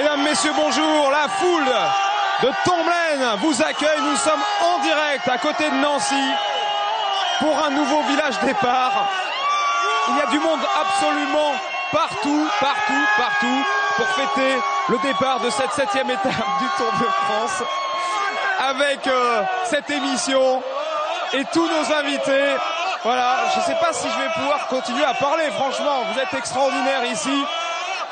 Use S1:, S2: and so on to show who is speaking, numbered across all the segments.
S1: Mesdames, messieurs, bonjour. La foule de Tomblaine vous accueille. Nous sommes en direct à côté de Nancy pour un nouveau village départ. Il y a du monde absolument partout pour fêter le départ de cette 7e étape du Tour de France avec cette émission et tous nos invités. Voilà, je ne sais pas si je vais pouvoir continuer à parler, franchement, vous êtes extraordinaires ici.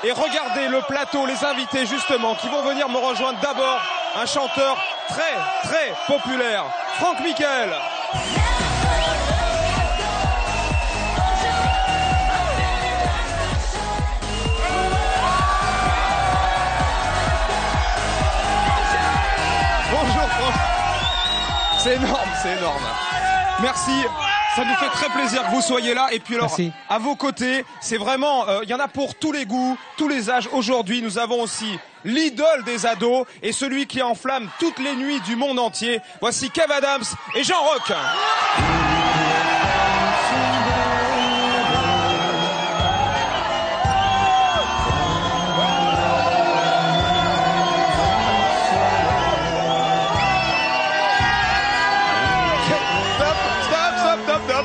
S1: Et regardez le plateau, les invités justement qui vont venir me rejoindre. D'abord, un chanteur très populaire, Franck Michael. Bonjour Franck. C'est énorme. Merci. Ça nous fait très plaisir que vous soyez là. Et puis alors, merci. À vos côtés, c'est vraiment, il y en a pour tous les goûts, tous les âges. Aujourd'hui, nous avons aussi l'idole des ados et celui qui enflamme toutes les nuits du monde entier. Voici Kev Adams et Jean Rock.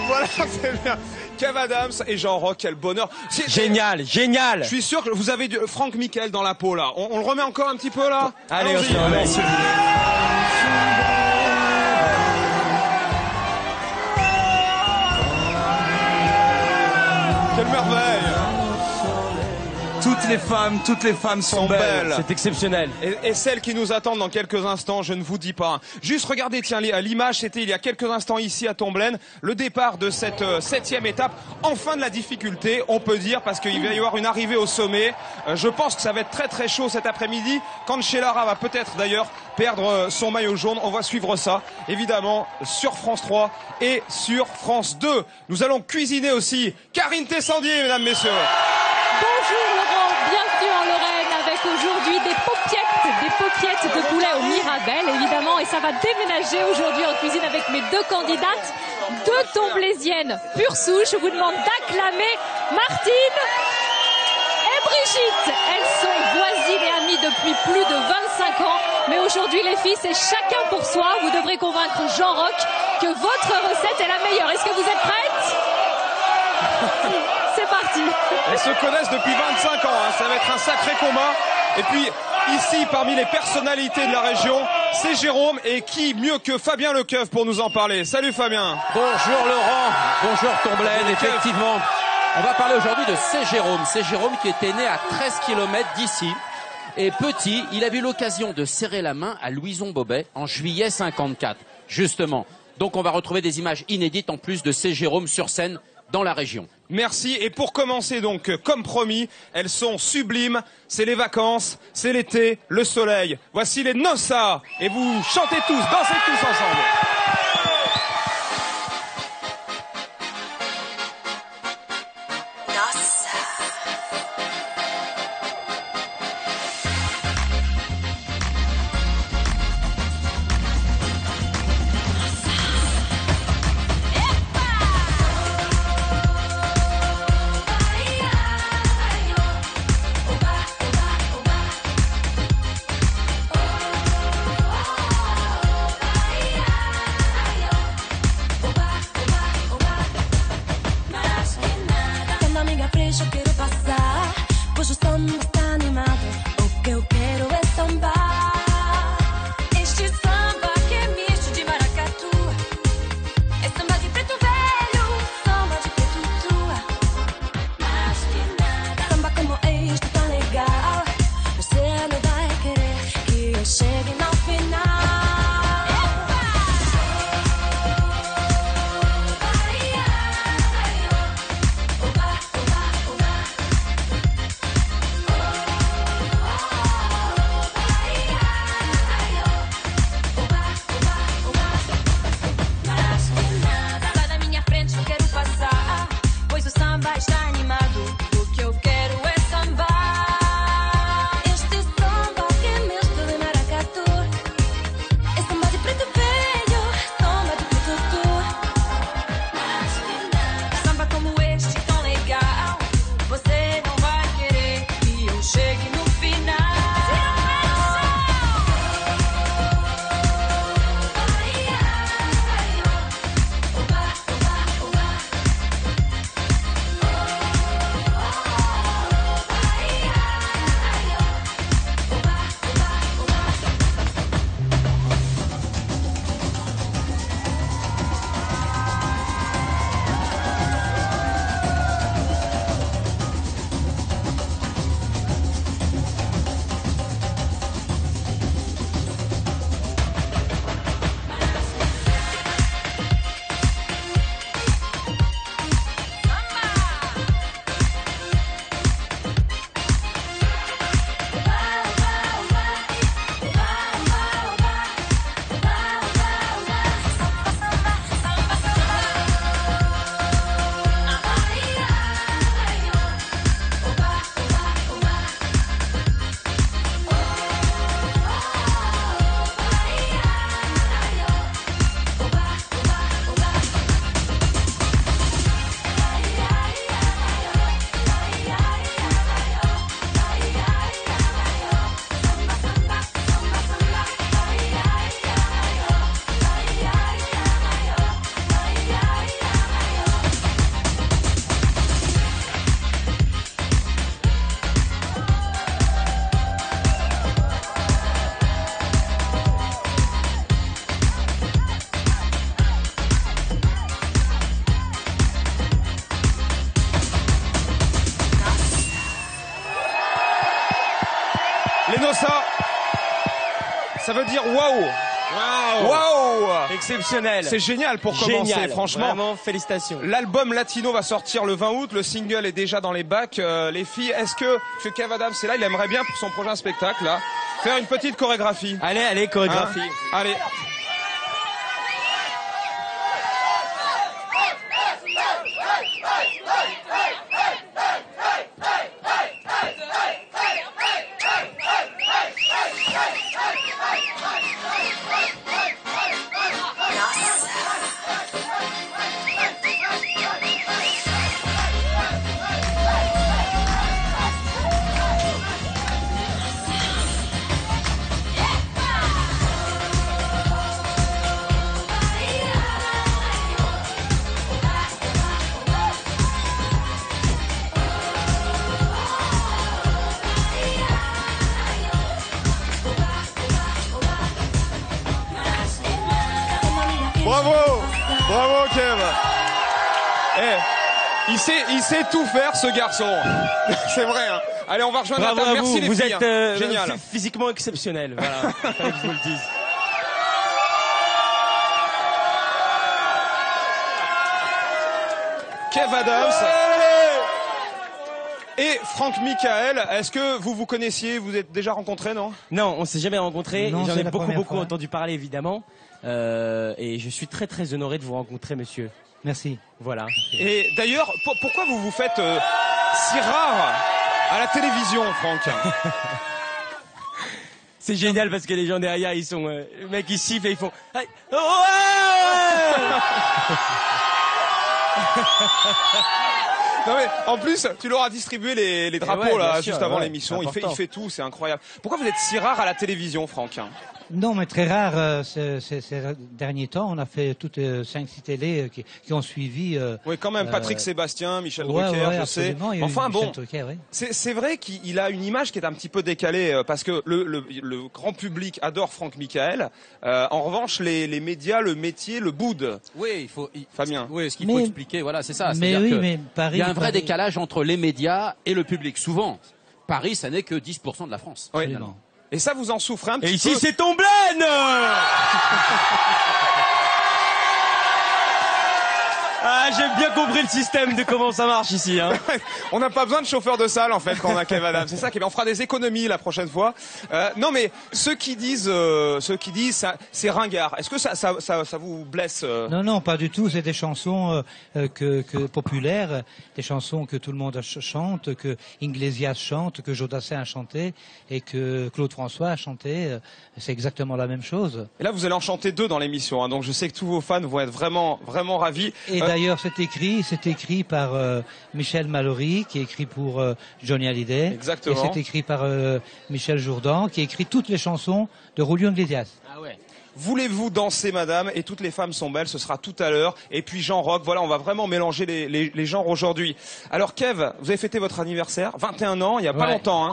S1: Voilà, c'est bien. Kev Adams et Jean Rock, quel bonheur.
S2: Génial.
S1: Je suis sûr que vous avez du Franck Michael dans la peau là. On le remet encore un petit peu là.
S2: Allez, on se remet.
S1: Quelle merveille.
S2: Toutes les femmes sont belles. C'est exceptionnel.
S1: Et celles qui nous attendent dans quelques instants, je ne vous dis pas. Juste regardez, tiens, l'image, c'était il y a quelques instants ici à Tomblaine, le départ de cette 7e étape. Enfin de la difficulté, on peut dire, parce qu'il va y avoir une arrivée au sommet. Je pense que ça va être très chaud cet après-midi. Cancellara va peut-être d'ailleurs perdre son maillot jaune. On va suivre ça, évidemment, sur France 3 et sur France 2. Nous allons cuisiner aussi Karine Tessandier, mesdames, messieurs.
S3: Bonjour Laurent, bienvenue en Lorraine avec aujourd'hui des paupiettes de poulet au Mirabelle évidemment, et ça va déménager aujourd'hui en cuisine avec mes deux candidates, deux tomblaisiennes pure souche. Je vous demande d'acclamer Martine et Brigitte. Elles sont voisines et amies depuis plus de 25 ans, mais aujourd'hui les filles c'est chacun pour soi. Vous devrez convaincre Jean Rock que votre recette est la meilleure. Est-ce que vous êtes prêtes? C'est parti.
S1: Elles se connaissent depuis 25 ans, hein. Ça va être un sacré combat. Et puis, ici, parmi les personnalités de la région, c'est Jérôme. Et qui mieux que Fabien Lecoeuf pour nous en parler? Salut Fabien.
S4: Bonjour Laurent, bonjour Tomblaine. Effectivement, on va parler aujourd'hui de C'est Jérôme. C'est Jérôme qui était né à 13 km d'ici. Et petit, il a eu l'occasion de serrer la main à Louison Bobet en juillet 54, justement. Donc on va retrouver des images inédites en plus de C'est Jérôme sur scène dans la région.
S1: Merci. Et pour commencer donc, comme promis, elles sont sublimes. C'est les vacances, c'est l'été, le soleil. Voici les Nossa. Et vous chantez tous, dansez tous ensemble. Lenosa, ça veut dire waouh. Waouh!
S2: Exceptionnel.
S1: C'est génial pour commencer,
S2: génial.
S1: Franchement.
S2: Vraiment, félicitations.
S1: L'album Latino va sortir le 20 août, le single est déjà dans les bacs. Les filles, est-ce que Kev Adams est là, il aimerait bien pour son prochain spectacle, là, faire une petite chorégraphie?
S2: Allez, chorégraphie.
S1: Hein? Allez. Bravo Kev. Il sait tout faire ce garçon. C'est vrai. Hein. Allez, on va rejoindre la table. Merci les
S2: vous
S1: filles.
S2: Êtes
S1: génial.
S2: Physiquement exceptionnel. Voilà. Fallait que je vous le dise.
S1: Kev Adams et Franck Michael. Est-ce que vous vous connaissiez? Vous êtes déjà rencontrés, non?
S2: Non, on s'est jamais rencontrés. J'en ai beaucoup
S5: fois.
S2: entendu parler, évidemment. Et je suis très honoré de vous rencontrer, monsieur.
S5: Merci.
S2: Voilà.
S1: Et d'ailleurs, pourquoi vous vous faites si rare à la télévision, Franck?
S2: C'est génial parce que les gens derrière, ils sont... le mec, il siffle et ils font... Hey, oh,
S1: Non mais en plus, tu leur as distribué les drapeaux
S2: ouais,
S1: là
S2: sûr,
S1: juste avant
S2: ouais,
S1: l'émission.
S2: c'est
S1: Il fait tout, c'est incroyable. Pourquoi vous êtes si rare à la télévision, Franck?
S5: Non, mais très rare. Ces derniers temps, on a fait toutes 5-6 télés qui ont suivi.
S1: Oui, quand même. Patrick Sébastien, Michel
S5: ouais,
S1: Drucker, je sais. Enfin bon,
S5: Drucker,
S1: c'est vrai qu'il a une image qui est un petit peu décalée parce que le grand public adore Franck Michael. En revanche, les médias, le métier, le boude.
S4: Oui,
S1: Fabien.
S4: Oui, ce qu'il faut expliquer, voilà, c'est ça.
S5: Mais oui,
S4: que
S5: mais Paris,
S4: il y a un vrai décalage entre les médias et le public. Souvent, Paris, ça n'est que 10% de la France.
S1: Oui.
S5: Absolument.
S1: Et ça, vous en souffrez un petit peu.
S2: Et ici, c'est Tomblaine. Ah, j'ai bien compris le système de comment ça marche ici. Hein.
S1: On n'a pas besoin de chauffeur de salle en fait quand on a Kev Adams. C'est ça qui est bien. On fera des économies la prochaine fois. Non mais ceux qui disent ça, c'est ringard. Est-ce que ça vous blesse
S5: Non, pas du tout. C'est des chansons que populaires, des chansons que tout le monde chante, que Iglesias chante, que Jodassin a chanté et que Claude François a chanté. C'est exactement la même chose.
S1: Et là, vous allez en chanter 2 dans l'émission. Hein, donc je sais que tous vos fans vont être vraiment ravis.
S5: Et d'ailleurs, c'est écrit par Michel Mallory, qui est écrit pour Johnny Hallyday.
S1: Exactement.
S5: Et c'est écrit par Michel Jourdan, qui écrit toutes les chansons de Julio Iglesias.
S2: Ah ouais.
S1: Voulez-vous danser, madame? Et toutes les femmes sont belles, ce sera tout à l'heure. Et puis Jean Rock, voilà, on va vraiment mélanger les genres aujourd'hui. Alors Kev, vous avez fêté votre anniversaire, 21 ans, il n'y a pas longtemps. Hein.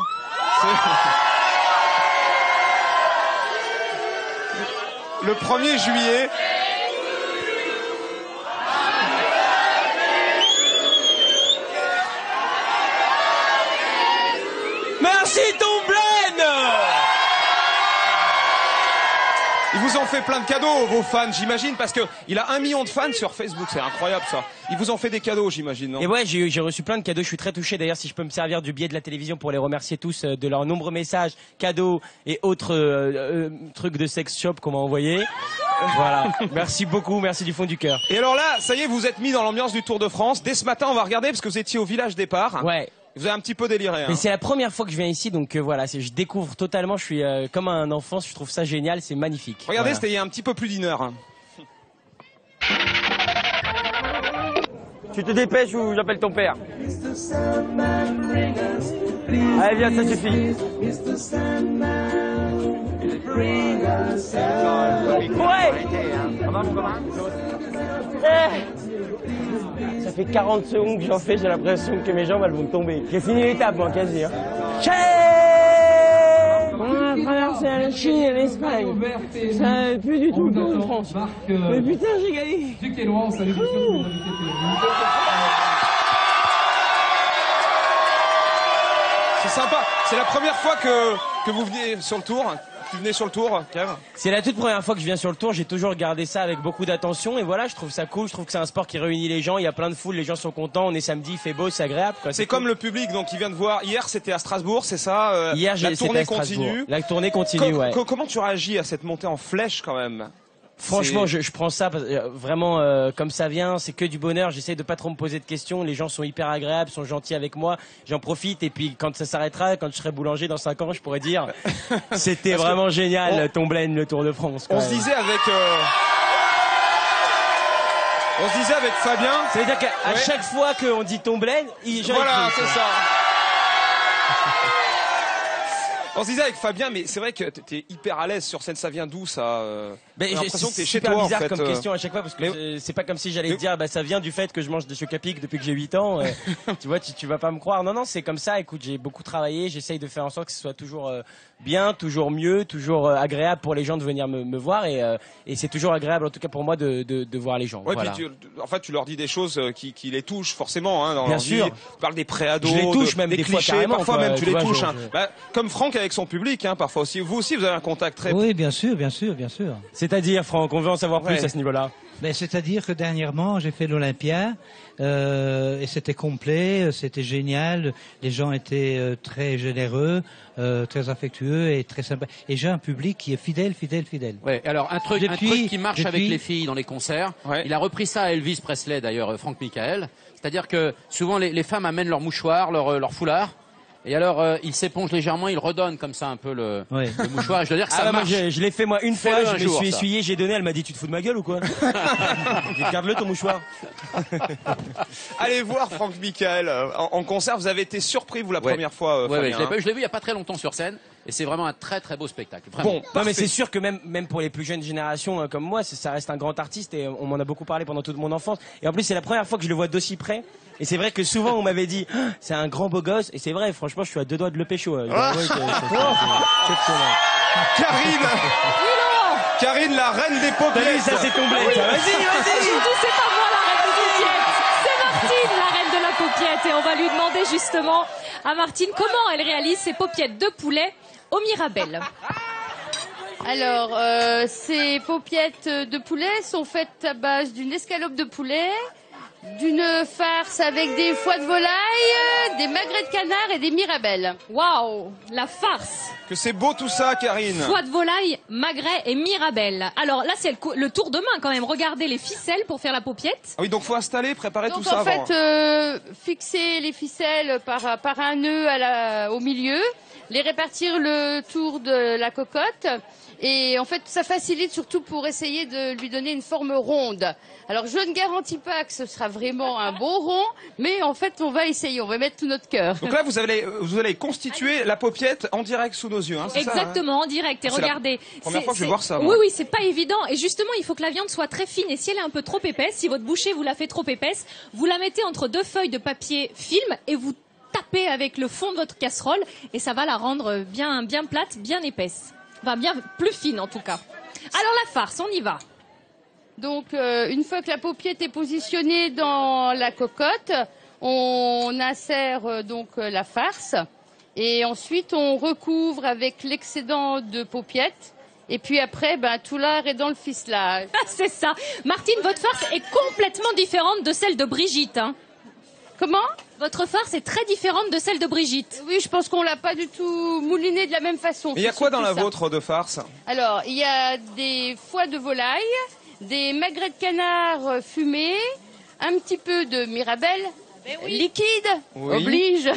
S1: Le 1er juillet.
S2: Merci Tomblaine.
S1: Ils vous ont fait plein de cadeaux, vos fans, j'imagine, parce que il a 1 million de fans sur Facebook, c'est incroyable ça. Ils vous ont fait des cadeaux, j'imagine, non?
S2: Et ouais, j'ai reçu plein de cadeaux, je suis très touché. D'ailleurs, si je peux me servir du biais de la télévision pour les remercier tous de leurs nombreux messages, cadeaux et autres trucs de sex shop qu'on m'a envoyés. Voilà, merci beaucoup, merci du fond du cœur.
S1: Et alors là, ça y est, vous êtes mis dans l'ambiance du Tour de France. Dès ce matin, on va regarder, parce que vous étiez au village départ.
S2: Ouais.
S1: Vous avez un petit peu déliré. Hein.
S2: Mais c'est la première fois que je viens ici, donc voilà, je découvre totalement, je suis comme un enfant, je trouve ça génial, c'est magnifique.
S1: Regardez,
S2: voilà.
S1: C'était il y a un petit peu plus d'1 heure. Hein.
S2: Tu te dépêches ou j'appelle ton père? Allez, viens, ça suffit. Ça fait 40 secondes que j'en fais, j'ai l'impression que mes jambes elles vont tomber. J'ai fini l'étape moi quasi. Hein. On a traversé la Chine et l'Espagne. Ça plus du tout le Tour de France. Mais putain, j'ai gagné.
S1: C'est sympa. C'est la première fois que que vous veniez sur le tour. Tu venais sur le tour, Kev?
S2: C'est la toute première fois que je viens sur le tour. J'ai toujours regardé ça avec beaucoup d'attention. Et voilà, je trouve ça cool. Je trouve que c'est un sport qui réunit les gens. Il y a plein de foules. Les gens sont contents. On est samedi, il fait beau, c'est agréable, quoi.
S1: C'est comme le public, donc, qui vient de voir. Hier, c'était à Strasbourg, c'est ça?
S2: Hier,
S1: la tournée continue.
S2: La tournée continue, ouais.
S1: Comment tu réagis à cette montée en flèche, quand même?
S2: Franchement, je prends ça vraiment comme ça vient. C'est que du bonheur. J'essaie de pas trop me poser de questions. Les gens sont hyper agréables, sont gentils avec moi. J'en profite. Et puis quand ça s'arrêtera, quand je serai boulanger dans 5 ans, je pourrais dire c'était vraiment génial, Tomblaine, le Tour de France.
S1: On se disait avec Fabien.
S2: Ça veut dire qu'à chaque fois qu'on dit Tomblaine,
S1: voilà, c'est ça. On se disait avec Fabien, mais c'est vrai que t'es hyper à l'aise sur scène. Ça vient d'où, ça? J'ai l'impression que t'es chez toi, en fait.
S2: C'est bizarre comme question à chaque fois, parce que c'est pas comme si j'allais te dire, ça vient du fait que je mange des chocs à pic depuis que j'ai 8 ans. Tu vois, tu vas pas me croire. Non, c'est comme ça. Écoute, j'ai beaucoup travaillé. J'essaye de faire en sorte que ce soit toujours bien, toujours mieux, toujours agréable pour les gens de venir me voir. Et c'est toujours agréable, en tout cas pour moi, de voir les gens.
S1: Ouais,
S2: voilà.
S1: puis en fait, tu leur dis des choses qui les touchent forcément, hein, dans
S2: bien
S1: leur
S2: sûr.
S1: vie. Tu parles des préados,
S2: je les touche même
S1: des
S2: des
S1: clichés,
S2: fois carrément,
S1: parfois
S2: quoi.
S1: même tu les
S2: vois,
S1: touches. Comme Franck avec son public, hein, parfois aussi. Vous aussi, vous avez un contact très.
S5: Oui, bien sûr, bien sûr, bien sûr.
S2: C'est-à-dire, Franck, on veut en savoir plus à ce niveau-là.
S5: Ben, c'est-à-dire que dernièrement, j'ai fait l'Olympia et c'était complet, c'était génial. Les gens étaient très généreux, très affectueux et très sympas. Et j'ai un public qui est fidèle.
S4: Ouais. Alors un truc qui marche avec les filles dans les concerts. Ouais. Il a repris ça à Elvis Presley, d'ailleurs, Franck Michael. C'est-à-dire que souvent les femmes amènent leur mouchoir, leur foulard. Et alors, il s'épongent légèrement, il redonne comme ça un peu le mouchoir. Et je dois dire que ça marche.
S2: Moi, je l'ai fait moi une fois, je me suis essuyé, j'ai donné, elle m'a dit tu te fous de ma gueule ou quoi? Garde-le ton mouchoir.
S1: Allez voir Franck Michael en concert. Vous avez été surpris, vous, la première fois, Fabien,
S4: je l'ai vu il y a pas très longtemps sur scène. Et c'est vraiment un très très beau spectacle. Vraiment.
S2: Bon, non mais c'est sûr que même pour les plus jeunes générations comme moi, ça reste un grand artiste et on m'en a beaucoup parlé pendant toute mon enfance. Et en plus, c'est la première fois que je le vois d'aussi près. Et c'est vrai que souvent on m'avait dit c'est un grand beau gosse. Et c'est vrai, franchement, je suis à 2 doigts de le pécho.
S1: Karine, la reine des paupiètes.
S2: Ça c'est tombé. Vas-y.
S3: Aujourd'hui, c'est pas moi la reine des paupiètes. C'est Martine, la reine de la paupiette. Et on va lui demander justement à Martine comment elle réalise ses paupiètes de poulet au Mirabel.
S6: Alors, ces paupiètes de poulet sont faites à base d'une escalope de poulet, d'une farce avec des foies de volaille, des magrets de canard et des mirabelles.
S3: Waouh, la farce.
S1: Que c'est beau tout ça, Karine.
S3: Foies de volaille, magrets et mirabelles. Alors là, c'est le tour de main quand même. Regardez les ficelles pour faire la paupiette.
S1: Ah oui, donc faut installer, préparer
S6: donc,
S1: tout ça avant.
S6: En fait, fixer les ficelles par un nœud au milieu, les répartir le tour de la cocotte. Et en fait, ça facilite surtout pour essayer de lui donner une forme ronde. Alors, je ne garantis pas que ce sera vraiment un beau rond, mais en fait, on va essayer, on va mettre tout notre cœur.
S1: Donc là, vous allez constituer la paupiette en direct sous nos yeux. Hein,
S3: exactement,
S1: ça, hein,
S3: en direct. Et regardez.
S1: La première fois que je vais voir ça. Moi.
S3: Oui, c'est pas évident. Et justement, il faut que la viande soit très fine. Et si elle est un peu trop épaisse, si votre boucher vous la fait trop épaisse, vous la mettez entre 2 feuilles de papier film et vous tapez avec le fond de votre casserole et ça va la rendre bien plate, bien épaisse. Enfin, bien plus fine en tout cas. Alors la farce, on y va.
S6: Donc une fois que la paupiette est positionnée dans la cocotte, on insère donc la farce et ensuite on recouvre avec l'excédent de paupiette. Et puis après, tout l'art est dans le ficelage.
S3: Ah, c'est ça. Martine, votre farce est complètement différente de celle de Brigitte. Hein.
S6: Comment ?
S3: Votre farce est très différente de celle de Brigitte.
S6: Oui, je pense qu'on l'a pas du tout moulinée de la même façon.
S1: Mais il y a quoi dans la vôtre de farce ?
S6: Alors, il y a des foies de volaille, des magrets de canard fumés, un petit peu de mirabelle liquide, oblige,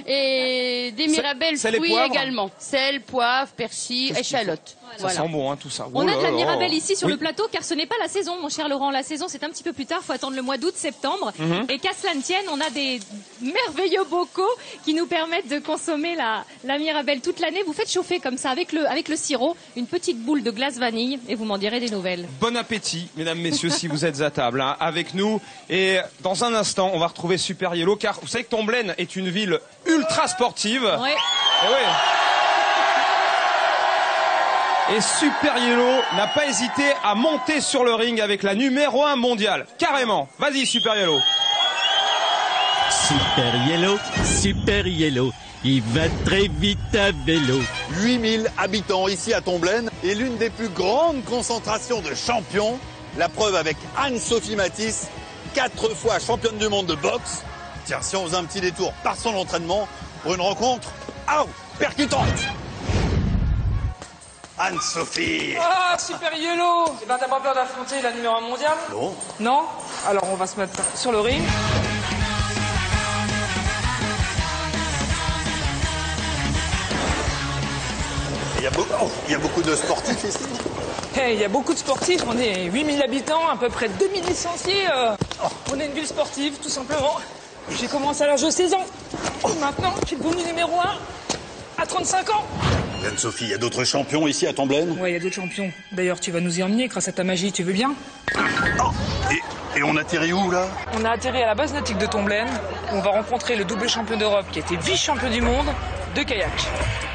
S6: et des mirabelles fruits également. Sel, poivre, persil, échalote.
S1: Ça sent bon, hein, tout ça.
S3: On a de la mirabelle ici sur le plateau car ce n'est pas la saison, mon cher Laurent. La saison, c'est un petit peu plus tard. Il faut attendre le mois d'août, septembre. Et qu'à cela ne tienne, on a des merveilleux bocaux qui nous permettent de consommer la mirabelle toute l'année. Vous faites chauffer comme ça avec le sirop, une petite boule de glace vanille et vous m'en direz des nouvelles.
S1: Bon appétit, mesdames, messieurs, si vous êtes à table hein, avec nous. Et dans un instant, on va retrouver Super Yellow car vous savez que Tomblaine est une ville ultra sportive.
S3: Ouais.
S1: Et oui. Et Super Yellow n'a pas hésité à monter sur le ring avec la numéro 1 mondiale. Carrément. Vas-y, Super Yellow.
S7: Super Yellow, Super Yellow. Il va très vite à vélo.
S8: 8000 habitants ici à Tomblaine et l'une des plus grandes concentrations de champions. La preuve avec Anne-Sophie Matisse, 4 fois championne du monde de boxe. Tiens, si on faisait un petit détour par son entraînement pour une rencontre, percutante. Anne-Sophie.
S9: Ah, super yellow. Eh ben, t'as pas peur d'affronter la numéro 1 mondiale?
S8: Non.
S9: Non? Alors, on va se mettre sur le ring.
S8: Il y a beaucoup de sportifs ici.
S9: Il y a beaucoup de sportifs, on est 8000 habitants, à peu près 2000 licenciés. On est une ville sportive, tout simplement. J'ai commencé à l'âge de 16 ans. Maintenant, je suis devenu numéro 1 à 35 ans.
S8: Anne-Sophie, il y a d'autres champions ici à Tomblaine?
S9: Ouais, il y a d'autres champions. D'ailleurs, tu vas nous y emmener grâce à ta magie, tu veux bien?
S8: Et on atterrit où, là?
S9: On a atterri à la base nautique de Tomblaine, où on va rencontrer le double champion d'Europe qui a été vice-champion du monde de kayak.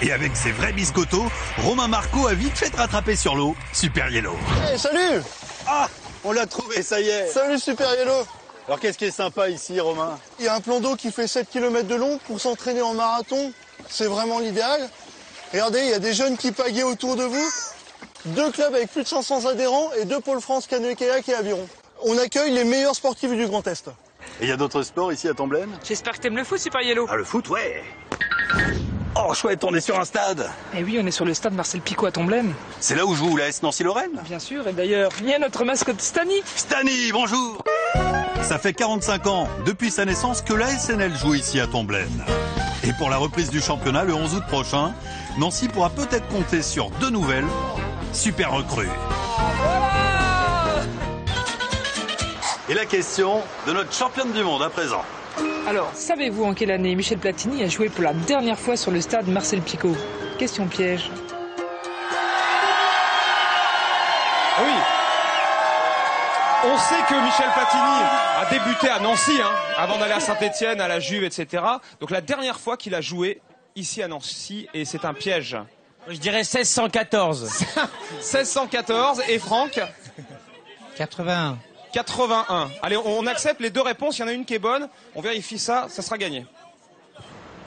S8: Et avec ses vrais biscottos, Romain Marco a vite fait rattraper sur l'eau Super Yellow.
S10: Hey, salut!
S8: Ah, on l'a trouvé, ça y est.
S10: Salut Super Yellow!
S8: Alors qu'est-ce qui est sympa ici, Romain?
S10: Il y a un plan d'eau qui fait 7 km de long pour s'entraîner en marathon. C'est vraiment l'idéal. Regardez, il y a des jeunes qui pagaient autour de vous. 2 clubs avec plus de 500 adhérents et 2 pôles France canoë-kayak et aviron. On accueille les meilleurs sportifs du Grand Est.
S8: Et il y a d'autres sports ici à Tomblaine?
S9: J'espère que t'aimes le foot, Super Yellow.
S8: Ah, le foot, ouais. Oh, chouette, on est sur un stade.
S9: Eh oui, on est sur le stade Marcel Picot à Tomblaine.
S8: C'est là où joue l'AS Nancy-Lorraine?
S9: Bien sûr, et d'ailleurs, il y a notre mascotte Stani.
S8: Stani, bonjour. Ça fait 45 ans, depuis sa naissance, que l'ASNL joue ici à Tomblaine. Et pour la reprise du championnat le 11 août prochain, Nancy pourra peut-être compter sur 2 nouvelles super recrues. Et la question de notre championne du monde à présent.
S9: Alors, savez-vous en quelle année Michel Platini a joué pour la dernière fois sur le stade Marcel Picot? Question piège.
S1: Oui. On sait que Michel Platini a débuté à Nancy, avant d'aller à Saint-Étienne, à la Juve, etc. Donc la dernière fois qu'il a joué ici à Nancy, et c'est un piège.
S2: Je dirais 1614.
S1: 1614, et Franck?
S5: 81.
S1: 81. Allez, on accepte les 2 réponses, il y en a une qui est bonne, on vérifie ça, ça sera gagné.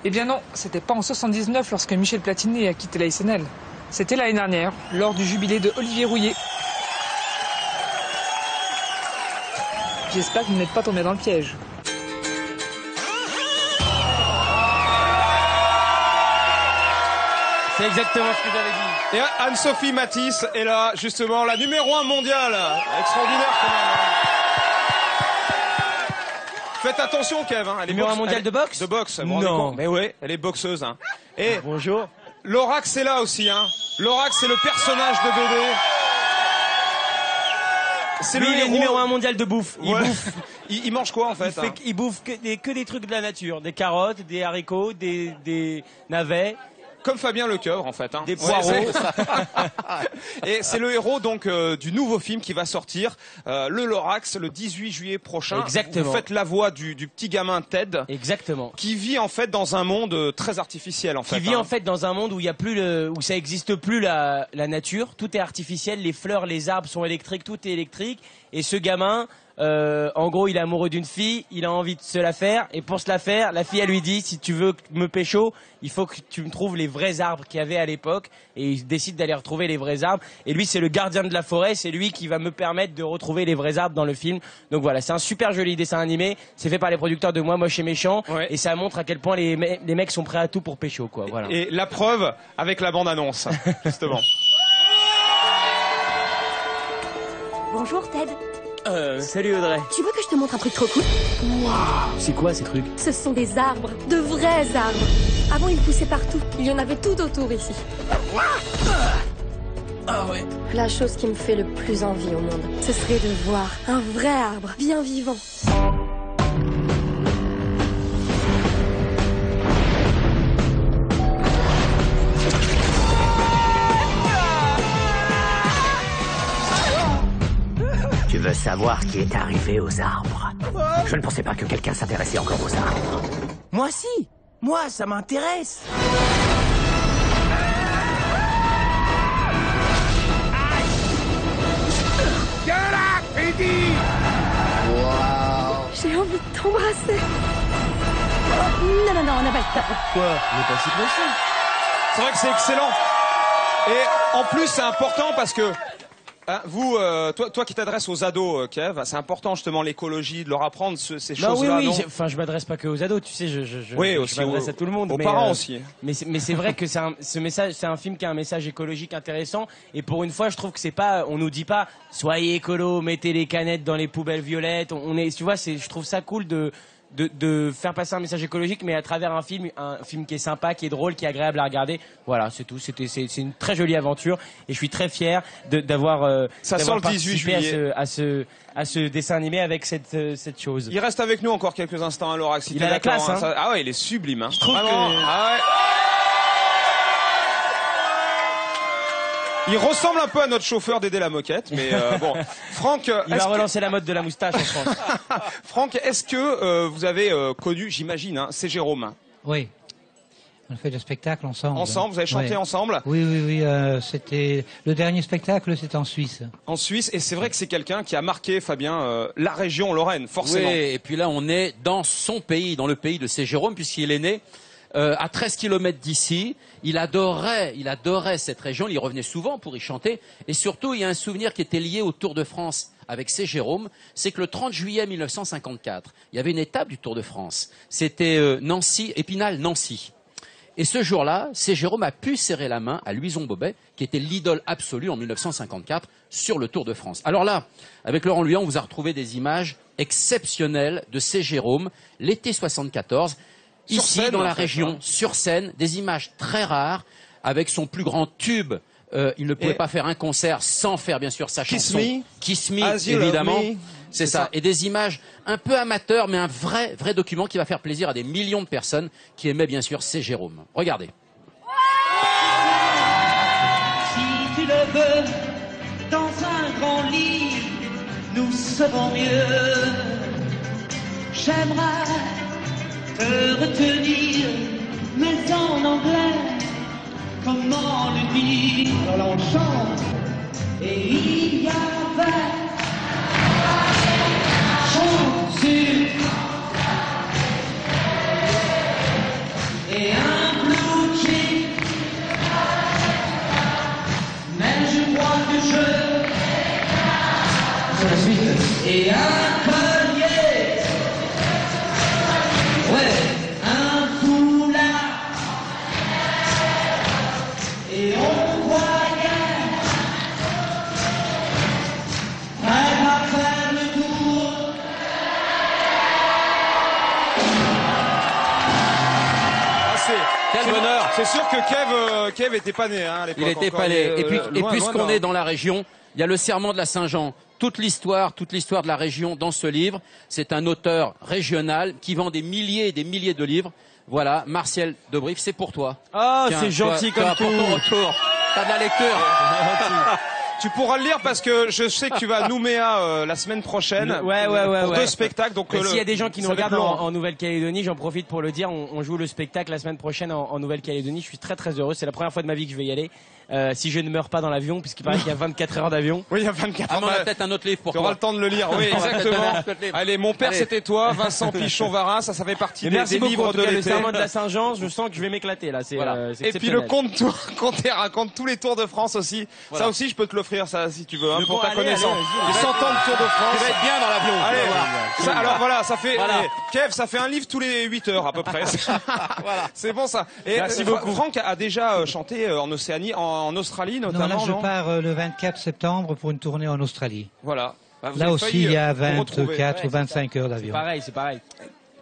S9: Eh bien non, c'était pas en 79 lorsque Michel Platini a quitté la SNL. C'était l'année dernière, lors du jubilé de Olivier Rouillet. J'espère que vous n'êtes pas tombé dans le piège.
S2: C'est exactement ce que j'avais dit.
S1: Et Anne-Sophie Matisse est là, justement, la numéro 1 mondiale. Extraordinaire quand même. Faites attention, Kev. Elle est
S2: Numéro 1 mondiale de boxe?
S1: De boxe.
S2: Non.
S1: Mais oui, elle est boxeuse. Et
S2: bonjour.
S1: Lorax est là aussi. Lorax, c'est le personnage de BD.
S2: C'est le numéro 1 mondial de bouffe. Il bouffe.
S1: Il mange quoi en fait?
S2: Il bouffe que des trucs de la nature. Des carottes, des haricots, des navets.
S1: Comme Fabien Lecoeur en fait.
S2: Des poireaux.
S1: Et c'est le héros donc du nouveau film qui va sortir, le Lorax, le 18 juillet prochain.
S2: Exactement.
S1: Vous faites la voix du petit gamin Ted.
S2: Exactement.
S1: Qui vit en fait dans un monde très artificiel en fait.
S2: Qui vit en fait dans un monde où il y a plus où ça existe plus la nature. Tout est artificiel. Les fleurs, les arbres sont électriques. Tout est électrique. Et ce gamin, en gros, il est amoureux d'une fille, il a envie de se la faire, et pour se la faire, la fille, elle lui dit, si tu veux me pécho, il faut que tu me trouves les vrais arbres qu'il y avait à l'époque, et il décide d'aller retrouver les vrais arbres, et lui, c'est le gardien de la forêt, c'est lui qui va me permettre de retrouver les vrais arbres dans le film. Donc voilà, c'est un super joli dessin animé, c'est fait par les producteurs de Moi, Moche et Méchant, et ça montre à quel point les mecs sont prêts à tout pour pécho, quoi, voilà.
S1: Et la preuve, avec la bande-annonce, justement.
S11: Bonjour Ted.
S2: Salut Audrey.
S11: Tu veux que je te montre un truc trop cool?
S2: Wow. C'est quoi ces trucs?
S11: Ce sont des arbres, de vrais arbres. Avant ils poussaient partout, il y en avait tout autour ici.
S2: Ah ouais.
S11: La chose qui me fait le plus envie au monde, ce serait de voir un vrai arbre, bien vivant.
S12: Tu veux savoir qui est arrivé aux arbres? Je ne pensais pas que quelqu'un s'intéressait encore aux arbres.
S2: Moi si. Moi, ça m'intéresse.
S11: Wow. J'ai envie de t'embrasser.
S12: 1,
S11: Non, on n'a pas le temps.
S2: Quoi? On n'est pas si pressé.
S1: C'est vrai que c'est excellent. Et en plus, c'est important parce que hein, vous, toi qui t'adresses aux ados, Kev, c'est important justement l'écologie, de leur apprendre ces choses-là.
S2: Oui, enfin, je m'adresse pas que aux ados, tu sais, je m'adresse à tout le monde.
S1: Aux parents aussi.
S2: Mais c'est vrai que ce message, c'est un film qui a un message écologique intéressant. Et pour une fois, je trouve que c'est pas, on nous dit pas, soyez écolo, mettez les canettes dans les poubelles violettes. Tu vois, je trouve ça cool de faire passer un message écologique, mais à travers un film qui est sympa, qui est drôle, qui est agréable à regarder. Voilà, c'est tout. C'est une très jolie aventure et je suis très fier d'avoir participé à ce dessin animé avec cette chose.
S1: Il reste avec nous encore quelques instants à Lorax.
S2: Il a la classe, hein.
S1: Ah ouais, il est sublime. Hein.
S2: Je trouve
S1: vraiment,
S2: que...
S1: Ah ouais. Il ressemble un peu à notre chauffeur d'aider la moquette, mais bon. Franck,
S2: il va relancer la mode de la moustache en France.
S1: Franck, est-ce que vous avez connu, j'imagine, hein, c'est Jérôme?
S5: Oui. On a fait le spectacle ensemble.
S1: Ensemble, vous avez chanté ensemble?
S5: Oui. C'était le dernier spectacle, c'était en Suisse.
S1: En Suisse, et c'est vrai que c'est quelqu'un qui a marqué, Fabien, la région Lorraine, forcément.
S4: Oui, et puis là, on est dans son pays, dans le pays de C. Jérôme, puisqu'il est né à 13 km d'ici. Il adorait cette région, il y revenait souvent pour y chanter. Et surtout, il y a un souvenir qui était lié au Tour de France avec C. Jérôme, c'est que le 30 juillet 1954, il y avait une étape du Tour de France. C'était Épinal-Nancy. Et ce jour-là, C. Jérôme a pu serrer la main à Louison Bobet, qui était l'idole absolue en 1954 sur le Tour de France. Alors là, avec Laurent Luyant, on vous a retrouvé des images exceptionnelles de C. Jérôme, l'été 74, ici dans la région, sur scène, des images très rares, avec son plus grand tube. Il ne pouvait pas faire un concert sans faire bien sûr sa chanson Kiss Me, évidemment. C'est ça. Et des images un peu amateurs, mais un vrai document qui va faire plaisir à des millions de personnes qui aimaient bien sûr C. Jérôme. Regardez.
S13: Si tu le veux, dans un grand lit, nous serons mieux. J'aimerais te retenir, mais en anglais, comment le dire? Alors on chante, et il y avait chante sur et un blue jean, mais je crois que sur la suite, et un collier. Ouais, un foulard. Et on voyait elle va faire le tour.
S4: Quel bonheur.
S1: C'est sûr que Kev était pas né hein, à l'époque.
S4: Il était pas né. Et puisqu'on est dans la région, il y a le serment de la Saint-Jean. Toute l'histoire de la région dans ce livre. C'est un auteur régional qui vend des milliers et des milliers de livres. Voilà, Martial Debrief, c'est pour toi.
S2: Ah, c'est gentil comme tout.
S4: Pour ton retour. T'as de la lecture.
S1: Tu pourras le lire parce que je sais que tu vas à Nouméa la semaine prochaine pour 2 spectacles. Donc
S2: s'il y a des gens qui nous regardent en Nouvelle-Calédonie, j'en profite pour le dire, on joue le spectacle la semaine prochaine en Nouvelle-Calédonie. Je suis très très heureux, c'est la première fois de ma vie que je vais y aller. Si je ne meurs pas dans l'avion, puisqu'il paraît qu'il y a 24 heures d'avion.
S1: Oui, il y a 24 heures.
S4: On a peut-être un autre livre pour toi.
S1: Tu auras le temps de le lire, oui, exactement. Allez, Mon père c'était toi, Vincent Pichon-Varin, ça fait partie des livres de l'été.
S2: Le serment de la Saint-Jean, je sens que je vais m'éclater là.
S1: Et puis le conte raconte tous les Tours de France aussi. Voilà. Ça aussi, je peux te l'offrir, ça, si tu veux, hein, pour ta connaissance. Les 100 ans de Tour de France.
S4: Tu vas être bien dans l'avion.
S1: Allez, alors voilà, ça fait, Kev, ça fait un livre tous les 8 heures à peu près. Voilà. C'est bon ça. Et
S2: merci beaucoup.
S1: Franck a déjà chanté en Océanie, en Australie notamment.
S5: Non, là je pars le 24 septembre pour une tournée en Australie.
S1: Voilà.
S5: Là aussi, il y a 24 ou 25 heures d'avion.
S2: C'est pareil.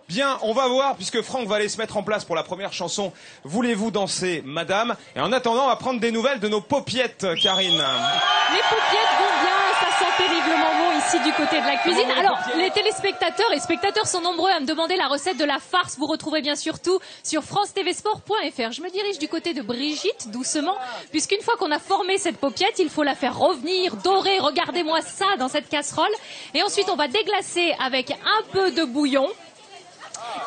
S1: Bien, on va voir, puisque Franck va aller se mettre en place pour la première chanson « Voulez-vous danser, madame ?» Et en attendant, on va prendre des nouvelles de nos paupiettes, Karine.
S3: Les paupiettes vont bien, ça sent terriblement bon ici du côté de la cuisine. Alors, les téléspectateurs et spectateurs sont nombreux à me demander la recette de la farce. Vous retrouverez bien sûr tout sur francetvsport.fr. Je me dirige du côté de Brigitte, doucement, puisqu'une fois qu'on a formé cette paupiette, il faut la faire revenir, dorer. Regardez-moi ça dans cette casserole. Et ensuite, on va déglacer avec un peu de bouillon.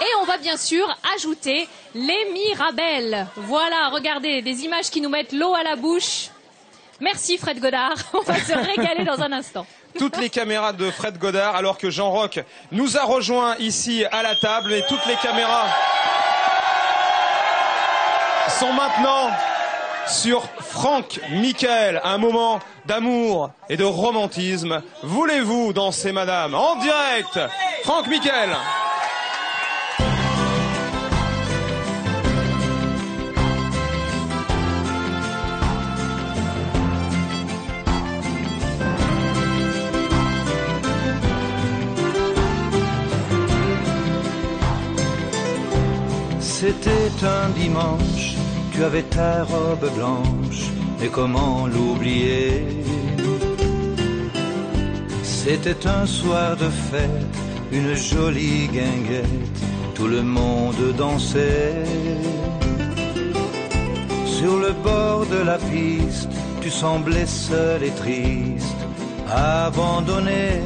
S3: Et on va bien sûr ajouter les mirabelles. Voilà, regardez, des images qui nous mettent l'eau à la bouche. Merci Fred Godard. On va se régaler dans un instant.
S1: Toutes les caméras de Fred Godard, alors que Jean Roch nous a rejoints ici à la table, et toutes les caméras sont maintenant sur Franck Michael, un moment d'amour et de romantisme. Voulez-vous danser, madame? En direct, Franck Michael.
S14: C'était un dimanche, tu avais ta robe blanche, et comment l'oublier? C'était un soir de fête, une jolie guinguette, tout le monde dansait. Sur le bord de la piste, tu semblais seul et triste, abandonné.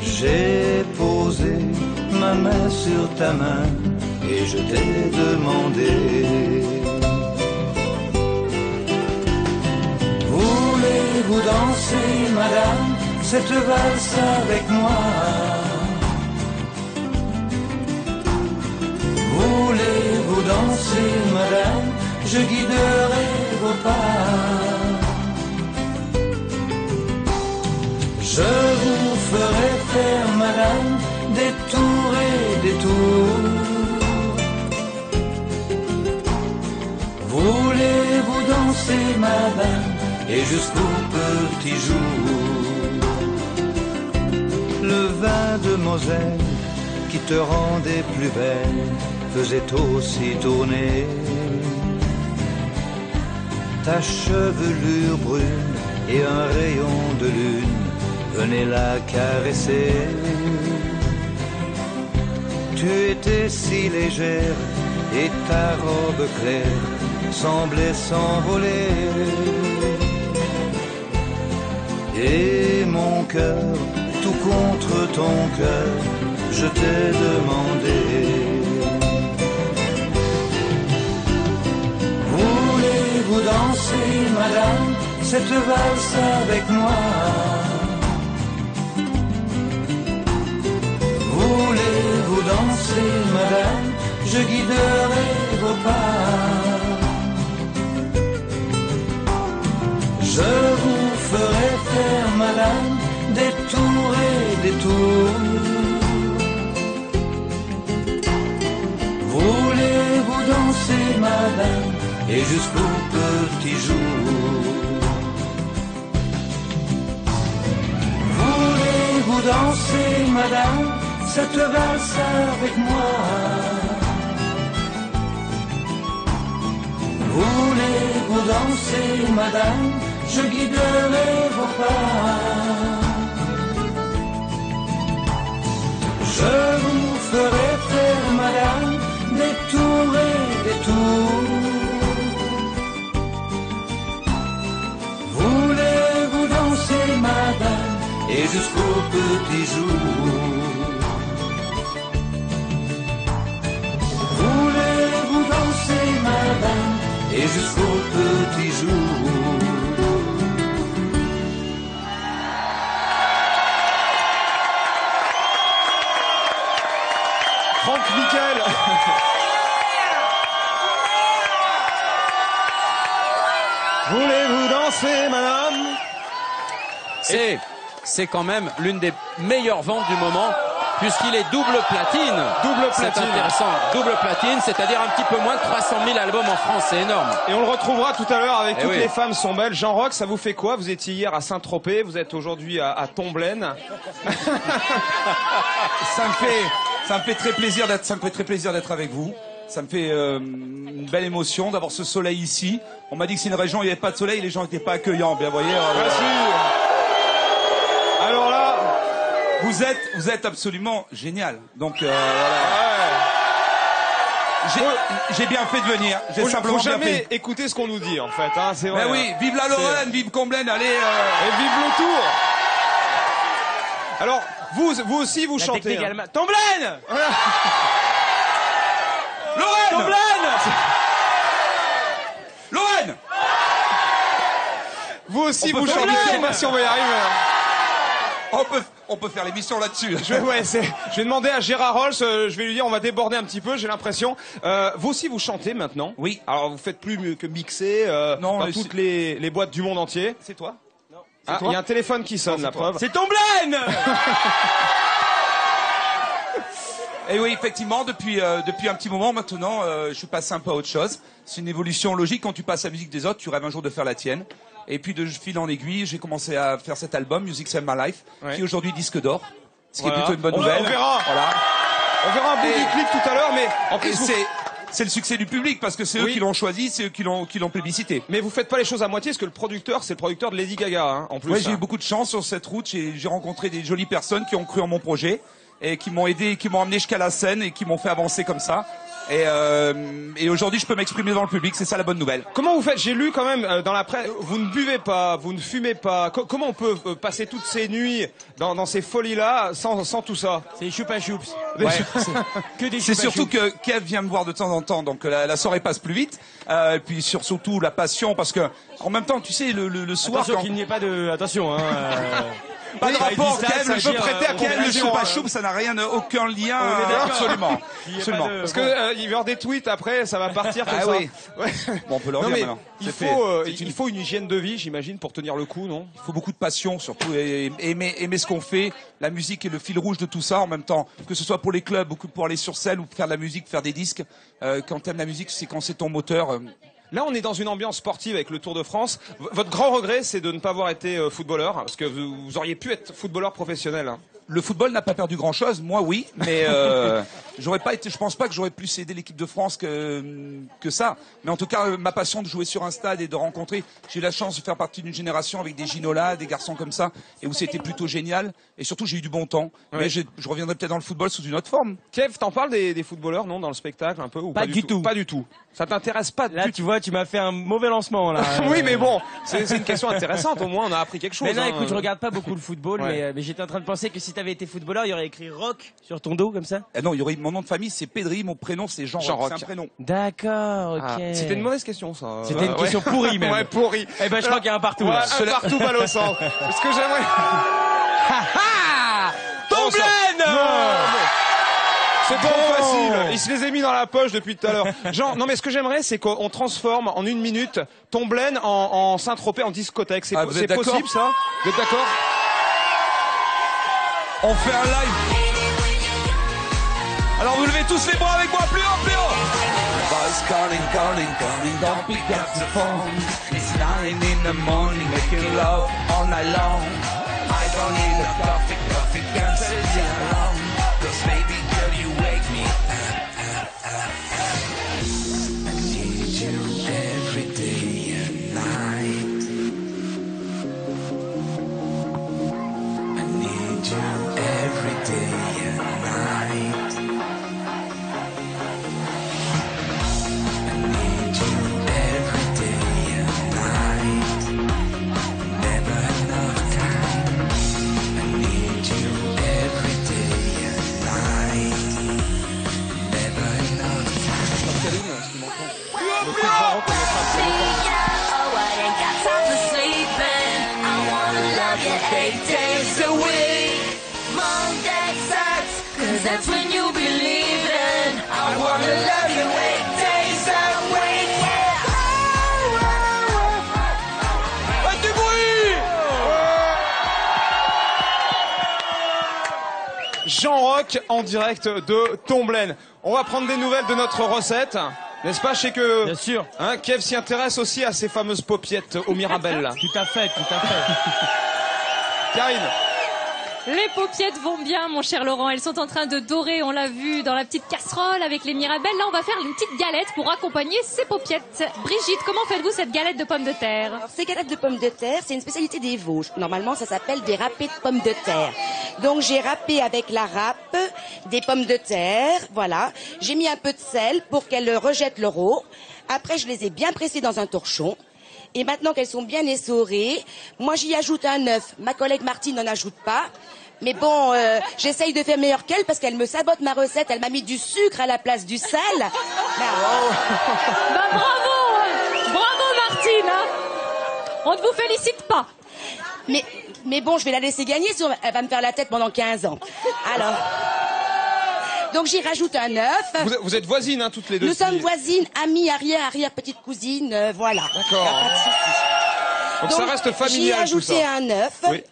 S14: J'ai posé ma main sur ta main et je t'ai demandé: voulez-vous danser, madame, cette valse avec moi? Voulez-vous danser, madame, je guiderai vos pas. Je vous ferai faire, madame, des tours et des tours. Voulez-vous danser, madame, et jusqu'au petit jour? Le vin de Moselle qui te rendait plus belle faisait aussi tourner ta chevelure brune, et un rayon de lune venez la caresser. Tu étais si légère et ta robe claire semblait s'envoler. Et mon cœur, tout contre ton cœur, je t'ai demandé: voulez-vous danser, madame, cette valse avec moi? Voulez-vous danser, madame, je guiderai vos pas. Je vous ferai faire, madame, des tours et des tours. Voulez-vous danser, madame, et jusqu'au petit jour? Voulez-vous danser, madame, cette valse avec moi? Voulez-vous danser, madame, je guiderai vos pas. Je vous ferai faire, madame, des tours et des tours. Voulez-vous danser, madame, et jusqu'au petit jour? Voulez-vous danser, madame, et jusqu'au petit jour?
S1: Franck Michael. Voulez-vous danser, madame?
S4: C'est quand même l'une des meilleures ventes du moment, puisqu'il est double platine.
S1: Double platine.
S4: C'est intéressant. Double platine, c'est-à-dire un petit peu moins de 300 000 albums en France. C'est énorme.
S1: Et on le retrouvera tout à l'heure avec
S4: Eh
S1: Toutes
S4: oui.
S1: les femmes sont belles. Jean Roch, ça vous fait quoi? Vous étiez hier à Saint-Tropez, vous êtes aujourd'hui à Tomblaine.
S15: Ça me fait très plaisir d'être avec vous. Ça me fait une belle émotion d'avoir ce soleil ici. On m'a dit que c'est une région où il n'y avait pas de soleil, les gens n'étaient pas accueillants. Bien, vous voyez.
S1: Alors là,
S15: vous êtes absolument génial. Donc voilà. J'ai bien fait de venir. J'ai simplement
S1: faut
S15: bien
S1: jamais
S15: fait.
S1: écouter ce qu'on nous dit en fait. Hein, c'est vrai.
S15: Ben oui, vive la Lorraine, vive Comblaine, allez.
S1: Et vive le Tour. Alors vous aussi vous chantez.
S2: technique
S1: Hein.
S2: allemande. Tomblaine.
S15: Lorraine.
S2: Tomblaine.
S15: Lorraine.
S1: aussi vous chantez. Je sais pas si on va y arriver.
S15: On peut faire l'émission là-dessus.
S1: Je vais demander à Gérard Rolls, je vais lui dire on va déborder un petit peu, j'ai l'impression. Vous aussi vous chantez maintenant?
S15: Oui.
S1: Alors vous faites plus que mixer dans toutes les boîtes du monde entier.
S15: C'est toi? Non.
S1: Ah, il y a un téléphone qui sonne, la preuve.
S2: C'est Tomblaine.
S15: Et oui, effectivement, depuis un petit moment maintenant, je suis passé un peu à autre chose. C'est une évolution logique. Quand tu passes la musique des autres, tu rêves un jour de faire la tienne. Et puis de fil en aiguille, j'ai commencé à faire cet album, Music Save My Life, qui est aujourd'hui disque d'or. Ce qui est plutôt une bonne nouvelle.
S1: On verra.
S15: Voilà.
S1: On verra un bout du clip tout à l'heure, mais en plus
S15: c'est le succès du public parce que c'est eux qui l'ont choisi, c'est eux qui l'ont plébiscité.
S1: Mais vous faites pas les choses à moitié parce que le producteur, c'est le producteur de Lady Gaga, hein, en plus.
S15: Oui, j'ai eu beaucoup de chance sur cette route. J'ai rencontré des jolies personnes qui ont cru en mon projet et qui m'ont aidé, qui m'ont amené jusqu'à la scène et qui m'ont fait avancer comme ça. Et aujourd'hui, je peux m'exprimer dans le public, c'est ça la bonne nouvelle.
S1: Comment vous faites? J'ai lu quand même dans la presse, vous ne buvez pas, vous ne fumez pas. Comment on peut passer toutes ces nuits dans ces folies-là sans tout ça?
S2: C'est choupa choups.
S15: Ouais,
S2: que des
S15: c'est surtout que Kev vient me voir de temps en temps, donc la soirée passe plus vite. Et puis surtout la passion, parce que en même temps, tu sais, le soir.
S2: Attention qu'il n'y ait pas de. Attention, hein.
S15: Pas de rapport,
S1: Kev, je peux prêter à
S15: Kev, le choupa choup, ça n'a aucun lien. Absolument.
S1: Absolument. Parce que il va y avoir des tweets après, ça va partir comme ça.
S15: Oui. Ouais. Bon, on peut leur dire maintenant.
S1: Il faut une hygiène de vie, j'imagine, pour tenir le coup, non?
S15: Il faut beaucoup de passion, surtout aimer ce qu'on fait. La musique est le fil rouge de tout ça en même temps. Que ce soit pour les clubs ou que pour aller sur scène ou faire de la musique, faire des disques. Quand t'aimes la musique, c'est quand c'est ton moteur.
S1: Là, on est dans une ambiance sportive avec le Tour de France. Votre grand regret, c'est de ne pas avoir été footballeur, parce que vous auriez pu être footballeur professionnel. Hein.
S15: Le football n'a pas perdu grand-chose, moi oui, mais j'aurais pas été. Je pense pas que j'aurais plus aidé l'équipe de France que ça. Mais en tout cas, ma passion de jouer sur un stade et de rencontrer, j'ai eu la chance de faire partie d'une génération avec des Ginola, des garçons comme ça, et où c'était plutôt génial. Et surtout, j'ai eu du bon temps.
S1: Ouais.
S15: Mais je reviendrai peut-être dans le football sous une autre forme.
S1: Kev, t'en parles des footballeurs, non, dans le spectacle un peu ou
S2: pas du tout.
S1: Pas du tout. Ça t'intéresse pas
S2: Là, tu vois, tu m'as fait un mauvais lancement là.
S1: Oui, mais bon, c'est une question intéressante. Au moins, on a appris quelque chose.
S2: Mais non,
S1: hein.
S2: écoute, je regarde pas beaucoup le football, mais j'étais en train de penser que si t'avais été footballeur, il y aurait écrit Rock sur ton dos comme ça.
S15: Ah non, il y aurait mon nom de famille, c'est Pedri, mon prénom c'est Jean Rock. C'est un prénom.
S2: D'accord, ok.
S1: Ah, c'était une mauvaise question, ça.
S2: C'était une question pourrie même.
S1: Ouais, pourrie.
S2: Eh ben, je crois qu'il y a un partout.
S1: Ouais,
S2: Là.
S1: un partout balle au centre. Ce que j'aimerais.
S2: Tomblaine.
S1: C'est trop facile. Il se les a mis dans la poche depuis tout à l'heure. Jean, non mais ce que j'aimerais, c'est qu'on transforme en une minute Tomblaine en Saint-Tropez en discothèque. C'est possible ça? Vous êtes d'accord?
S15: On fait un live. Alors vous levez tous les bras avec moi, plus haut, plus haut.
S14: Voice calling, calling, calling, don't pick up the phone. It's 9 in the morning, making love all night long. I don't need a coffee cancel the alarm. 'Cause baby girl, you wake me up. I need you every day and night. I need you every day and night. I need you every day and night. Never enough time. I need you every day and night. Never enough time.
S13: Oh, I ain't got time for sleeping. I wanna love you 8 days a week. Monday sucks, 'cause that's when you be leaving. I wanna love you 8 days a week. Yeah.
S1: Pas du bruit. Jean Rock en direct de Tomblaine. On va prendre des nouvelles de notre recette. N'est-ce pas? Je sais que
S2: bien sûr.
S1: Hein, Kev s'y intéresse aussi à ces fameuses paupiettes au Mirabelle. Là.
S2: Tout à fait, tout à fait.
S1: Karine.
S3: Les paupiettes vont bien, mon cher Laurent. Elles sont en train de dorer, on l'a vu, dans la petite casserole avec les Mirabelles. Là, on va faire une petite galette pour accompagner ces paupiettes. Brigitte, comment faites-vous cette galette de pommes de terre?
S16: Alors, ces galettes de pommes de terre, c'est une spécialité des Vosges. Normalement, ça s'appelle des râpés de pommes de terre. Donc, j'ai râpé avec la râpe des pommes de terre, voilà. J'ai mis un peu de sel pour qu'elles rejettent leur eau. Après, je les ai bien pressées dans un torchon. Et maintenant qu'elles sont bien essorées, moi j'y ajoute un œuf. Ma collègue Martine n'en ajoute pas. Mais bon, j'essaye de faire meilleur qu'elle parce qu'elle me sabote ma recette. Elle m'a mis du sucre à la place du sel.
S3: Bah, bravo! Bravo Martine! Hein. On ne vous félicite pas.
S16: Mais bon, je vais la laisser gagner, sinon elle va me faire la tête pendant 15 ans. Alors... Donc j'y rajoute un œuf.
S1: Vous êtes voisines, hein, toutes les deux.
S16: Nous sommes voisines, amies, arrière-petite-cousine, voilà.
S1: D'accord. Donc ça reste familial, tout ça.
S16: J'y ai ajouté un œuf.
S1: Oui.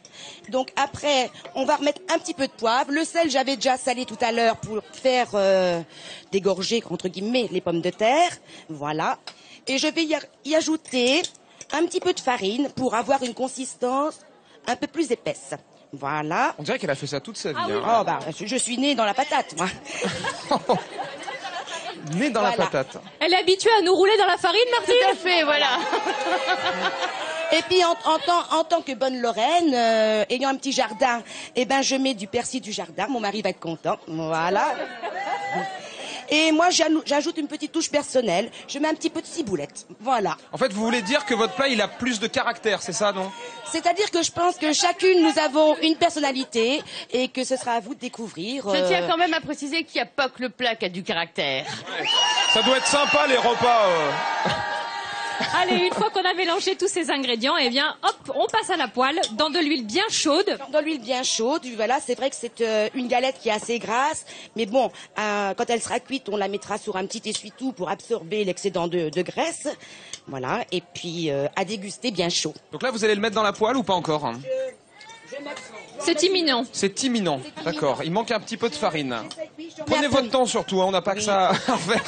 S16: Donc après, on va remettre un petit peu de poivre. Le sel, j'avais déjà salé tout à l'heure pour faire dégorger, entre guillemets, les pommes de terre. Voilà. Et je vais y ajouter un petit peu de farine pour avoir une consistance un peu plus épaisse. Voilà.
S1: On dirait qu'elle a fait ça toute sa vie.
S16: Ah oui.
S1: Hein.
S16: Oh, bah, je suis née dans la patate, moi.
S1: Née dans la patate.
S3: Elle est habituée à nous rouler dans la farine, Martine?
S6: Tout à fait, voilà.
S16: Et puis en tant que bonne Lorraine, ayant un petit jardin, eh ben je mets du persil du jardin. Mon mari va être content. Voilà. Et moi j'ajoute une petite touche personnelle. Je mets un petit peu de ciboulette. Voilà.
S1: En fait, vous voulez dire que votre plat il a plus de caractère, c'est ça, non?
S16: C'est-à-dire que je pense que chacune nous avons une personnalité et que ce sera à vous de découvrir.
S6: Je tiens quand même à préciser qu'il n'y a pas que le plat qui a du caractère.
S1: Ouais. Ça doit être sympa les repas.
S3: Allez, une fois qu'on a mélangé tous ces ingrédients, eh bien, hop, on passe à la poêle dans de l'huile bien chaude.
S16: Dans l'huile bien chaude, voilà, c'est vrai que c'est une galette qui est assez grasse, mais bon, quand elle sera cuite, on la mettra sur un petit essuie-tout pour absorber l'excédent de graisse. Voilà, et puis à déguster bien chaud.
S1: Donc là, vous allez le mettre dans la poêle ou pas encore?
S3: C'est imminent.
S1: C'est imminent, d'accord. Il manque un petit peu de farine. Prenez votre temps surtout, hein, on n'a pas que ça à faire.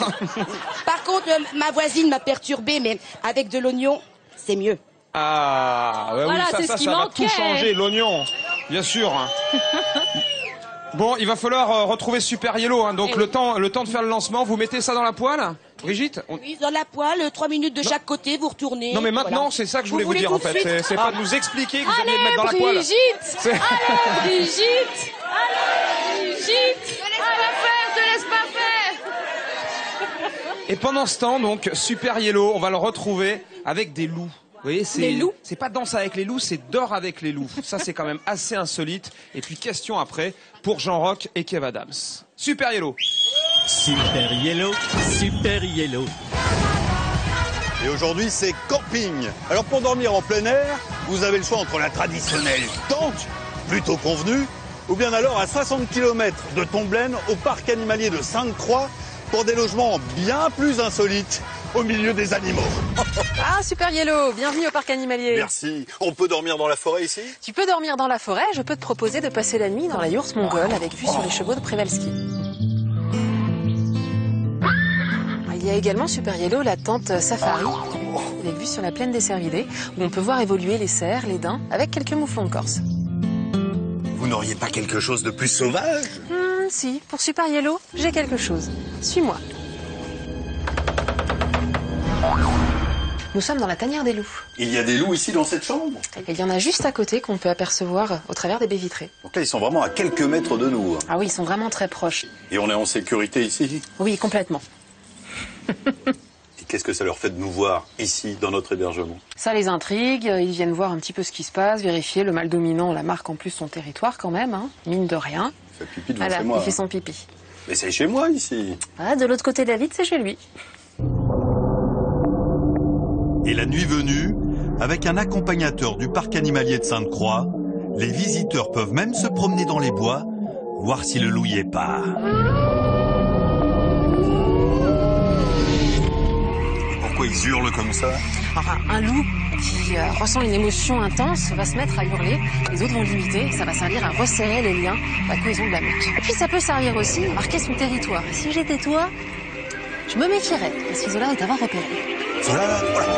S16: Par contre, ma voisine m'a perturbé, mais avec de l'oignon, c'est mieux.
S1: Ah, ouais,
S3: voilà,
S1: oui, ça va tout changer, l'oignon, bien sûr. Bon, il va falloir retrouver Super Yellow, hein, donc le temps de faire le lancement, vous mettez ça dans la poêle, Brigitte?
S16: Oui, dans la poêle, 3 minutes de chaque côté, vous retournez.
S1: Non mais maintenant, voilà. C'est ça que je voulais vous dire en fait, c'est pas de nous expliquer que vous allez le mettre dans la poêle.
S3: Allez Brigitte, allez Brigitte,
S6: te laisse pas faire.
S1: Et pendant ce temps, donc, Super Yellow, on va le retrouver avec des loups. Vous voyez, c'est pas Danse avec les loups, c'est Dors avec les loups. Ça, c'est quand même assez insolite. Et puis, question après pour Jean-Roch et Kev Adams. Super Yellow.
S7: Super Yellow, Super Yellow.
S8: Et aujourd'hui, c'est camping. Alors, pour dormir en plein air, vous avez le choix entre la traditionnelle tente, plutôt convenue, ou bien alors à 60 km de Tomblaine, au parc animalier de Sainte-Croix, pour des logements bien plus insolites au milieu des animaux.
S17: Ah, Super Yellow, bienvenue au parc animalier.
S8: Merci. On peut dormir dans la forêt ici?
S17: Tu peux dormir dans la forêt, je peux te proposer de passer la nuit dans la yourte mongole avec vue sur les chevaux de Przewalski. Il y a également Super Yellow, la tente safari, avec vue sur la plaine des Cervidés, où on peut voir évoluer les cerfs, les daims, avec quelques mouflons de Corse.
S8: Vous n'auriez pas quelque chose de plus sauvage?
S17: Si, pour Super Yellow, j'ai quelque chose. Suis-moi. Nous sommes dans la tanière des loups.
S8: Il y a des loups ici dans cette chambre?
S17: Et il y en a juste à côté qu'on peut apercevoir au travers des baies vitrées.
S8: Donc là, ils sont vraiment à quelques mètres de nous.
S17: Ah oui, ils sont vraiment très proches.
S8: Et on est en sécurité ici?
S17: Oui, complètement.
S8: Et qu'est-ce que ça leur fait de nous voir ici, dans notre hébergement?
S17: Ça les intrigue, ils viennent voir un petit peu ce qui se passe, vérifier, le mâle dominant la marque en plus son territoire quand même, hein, mine de rien.
S8: Il fait pipi devant
S17: voilà,
S8: chez moi.
S17: Il fait son pipi.
S8: Mais c'est chez moi ici.
S17: Ah, de l'autre côté de la vitre, c'est chez lui.
S18: Et la nuit venue, avec un accompagnateur du parc animalier de Sainte-Croix, les visiteurs peuvent même se promener dans les bois, voir si le loup y est pas.
S8: Et pourquoi ils hurlent comme ça?
S17: Enfin, un loup qui ressent une émotion intense va se mettre à hurler, les autres vont l'imiter, ça va servir à resserrer les liens, la cohésion de la meute. Et puis ça peut servir aussi à marquer son territoire. Et si j'étais toi, je me méfierais, parce qu'ils ont l'air de t'avoir repéré.
S8: Voilà, voilà.